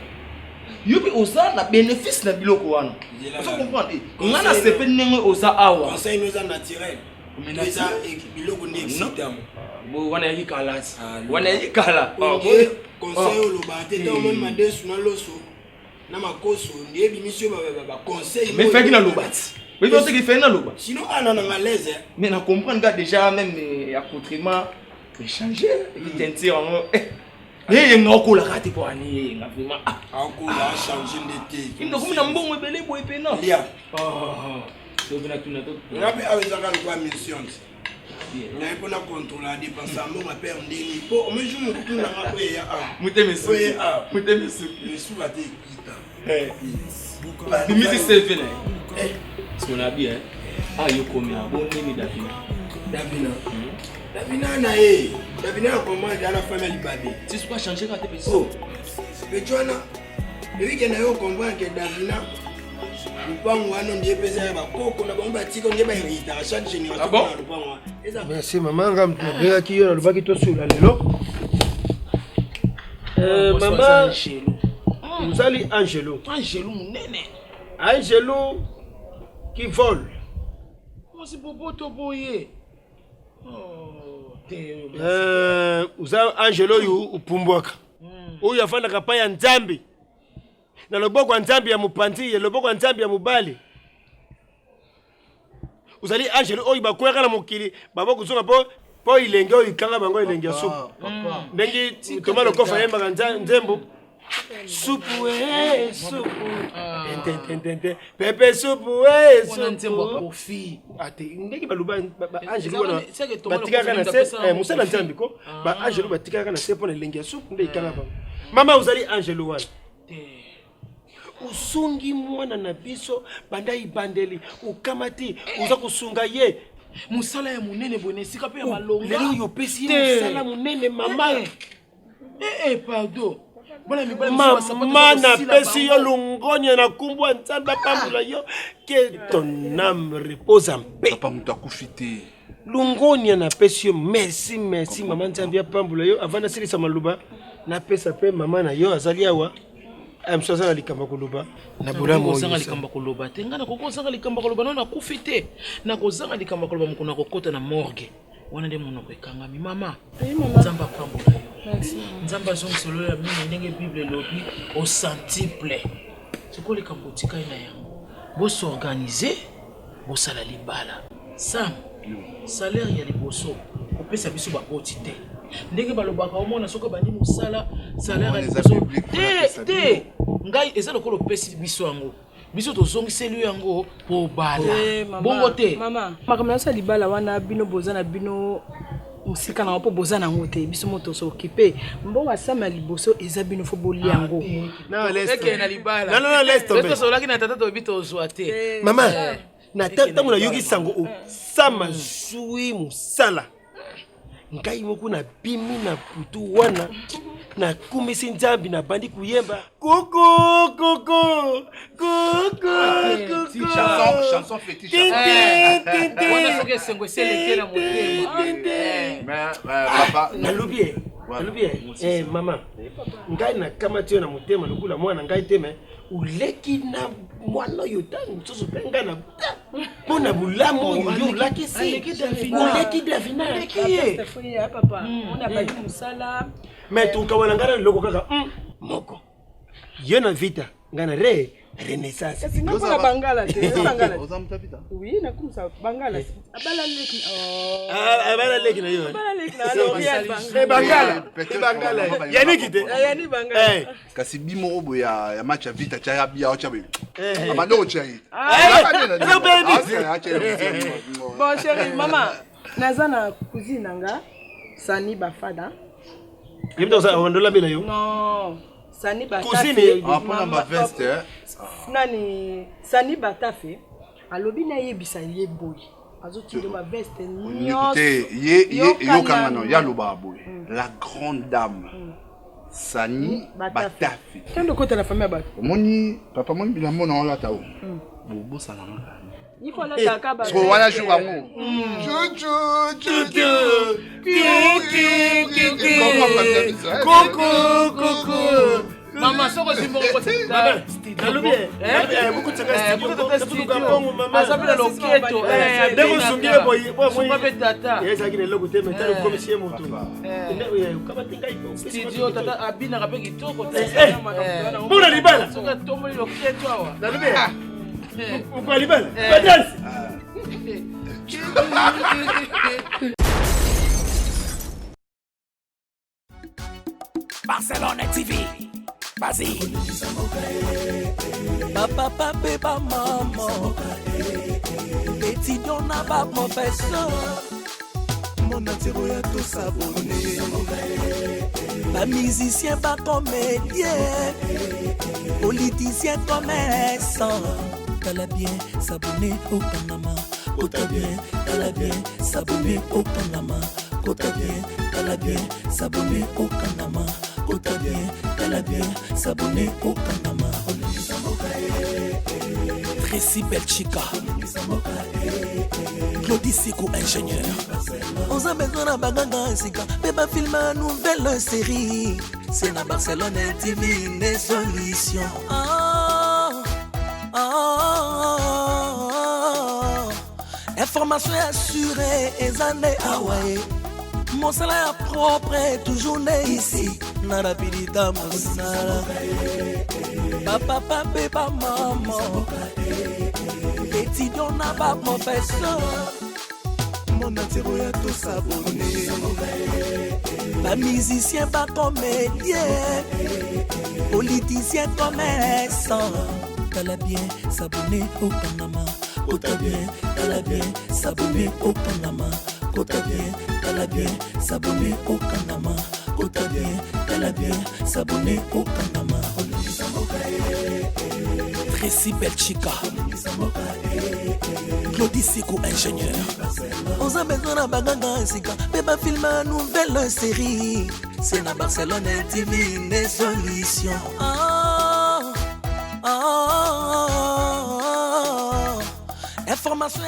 yo be osa na bénéfice na biloko wana vous comprenez ngana sepeli nenge osa awa conseil nous en naturel mais ça biloko ne excitant wana yikala wana yikala conseil olobate to mon madesu na loso na makoso ndebi mission ba conseil mais fait na lobati mais donc qui fait na loba sinon ana na malaise mais na comprendre gars déjà même accoutrement changer et teinture et ngoko la raté pour ani nga vraiment encore la changer de il donc na mbongo ebele boy pena lia so vena tuna to ngabe awezaka kwa mission na ipo na contrôler la dépense à mon père ndeni po me jour mutu na ngako ya mutemesu mesu la te kita limite c'est venu ce qu'on a bien yo comme là bon ni Davina na comment dans la famille baby tu peux changer quand tu peux mais tu vois lui qui na yo comprendre que Davina lupango wana ndiye pesa ba koko na bomba tiko ndiye ba hérita chaque génération na lupango merci maman ngam tobeka ki yo na lubaki to sula lelo maman Mzali Angelo munene Angelo qui vole. C'est bobo to boye. Uza Angelo yu upumbwaka. Oyo afanda kapa ya nzambi. Na loboko ya nzambi ya mupanzi, ya loboko ya nzambi ya mubali. Uzali Angelo oyo bakweka na mokili, baboko zonga po ilenge oyo ikanga bango ilenge ya supu. Ndengi toma lokofa yemba ka nzembo. Supu supu pepe supu supu kofi ate ndeki baluba Angelo wana batikaka na se musala nzambi ko ba Angelo batikaka na se pona lengi ya supu nde ikanga ba mama uzali Angelo wana usungi mwana na biso banda ibandeli ukamati uza kusunga ye musala ya munene bone sika pe ya malonga lelo yo pesi musala munene mama pardon Mama na pesi yo lungonya na kumbwa nzambe pambula yo que ton âme repose en paix. Papa muta kufite. Lungonya na pesi yo merci mama nzambe pambula yo avant na silisa maluba na pesa pe mama na yo azali awa amsoza na likamba kuluba na bulamu ozanga likamba kuluba tenga na kokosanga likamba kuluba na kufite na kozanga likamba kuluba mukuna kokota na morgue wana nde monoko ekangami mama nzambe pambula yo nzamba zongisolo ya mimi ndenge bible lobi au centuple sikoli kambotika ina yango bo s'organiser bo sala libala sam salaire ya liboso opesa biso ba quotité ndenge balobaka omona soko bandi musala salaire ya liboso te ngai eza lokolo pesi biso yango biso tozongiseli yango po bala bongo te mama makamela sa libala wana bino bozana bino musika na po bozana ngote biso moto so occupé mbongo asama liboso eza bino fo boli yango na laisse na libala non laisse tomber parce que solaki na tata to bito zoate mama na tata muna yoki sango sama sui musala ngai moku na bimi na putu wana na kumisi nzambi na bandi kuyemba koko chanson fétiche wana soke sengo seleke na motema papa nalobi mama ngai na kamati na motema lokula mwana ngai teme uleki na mwana yo tangu soso penga na pona bulamu yo lakisi uleki Davina papa on a pas musala mais tu kawana ngara loko kaka moko yo na vita ngana renaissance kasi ngakona bangala te bangala oza mutapita oui nakumisa bangala abala leki abala leki na yo abala leki na lo bangala yaniki te yani bangala kasi bimo obo ya match ya vita cha bia ocha be abando ocha yi bon chérie mama naza na cousine nanga Sani Bafada yimto sa ondola bila yo non Sani Batafe cousine apona ba veste nani Sani Batafe alobi na yebisa ye boy azotinde ma veste nyos ye yokanga no ya loba boy la grande dame Sani Batafe tendo kota la famille ba omoni papa moni bilambo na wala tawo bobo salama il faut la takaba so wana shuka ngo Coucou. Mama, soko simbo ko Maman, nalubie. Beaucoup de studio. Maman. Asabela loketo. Deko sungile boy. Supa betata. Yesa kile logo te metalo comme si moto. Kama tinga ipo. Studio tata abina kape kitoko Mbona libala? Soka tombo loketo awa. Nalubie. Uko libala. Badance. Barcelone TV. Vas-y. Papa, papa, maman. Étudiant n'a pas professeur. Mon atiro ya tout s'abonner. Pas musicien, pas comédien. Politicien, commerçant. T'as bien s'abonner au Panama. T'as bien s'abonner au Panama. T'as bien s'abonner au Panama. T'as bien s'abonner au Panama. Tracy Belchica, Claudie Sikou ingénieur. On a besoin d'un bagage, mais pas filmer une nouvelle série. C'est la Barcelone TV, une solution. Information assurée, et années Hawaii. Mon salaire propre est toujours né ici. Narapidita Mosala. Papa, papa, maman. Étudiant n'a pas professeur. Mon atiro ya tout s'abonner. Pas musicien, pas comédien. Politicien, commerçant. T'as bien s'abonner au Panama. T'as bien s'abonner au Panama. T'as bien s'abonner au Panama. T'as bien s'abonner au Panama. Tracy Belchica, Claudie Sikou ingénieur. On a besoin d'un bagage, mais pas filmer une nouvelle série. C'est la Barcelone TV, une solution. Information.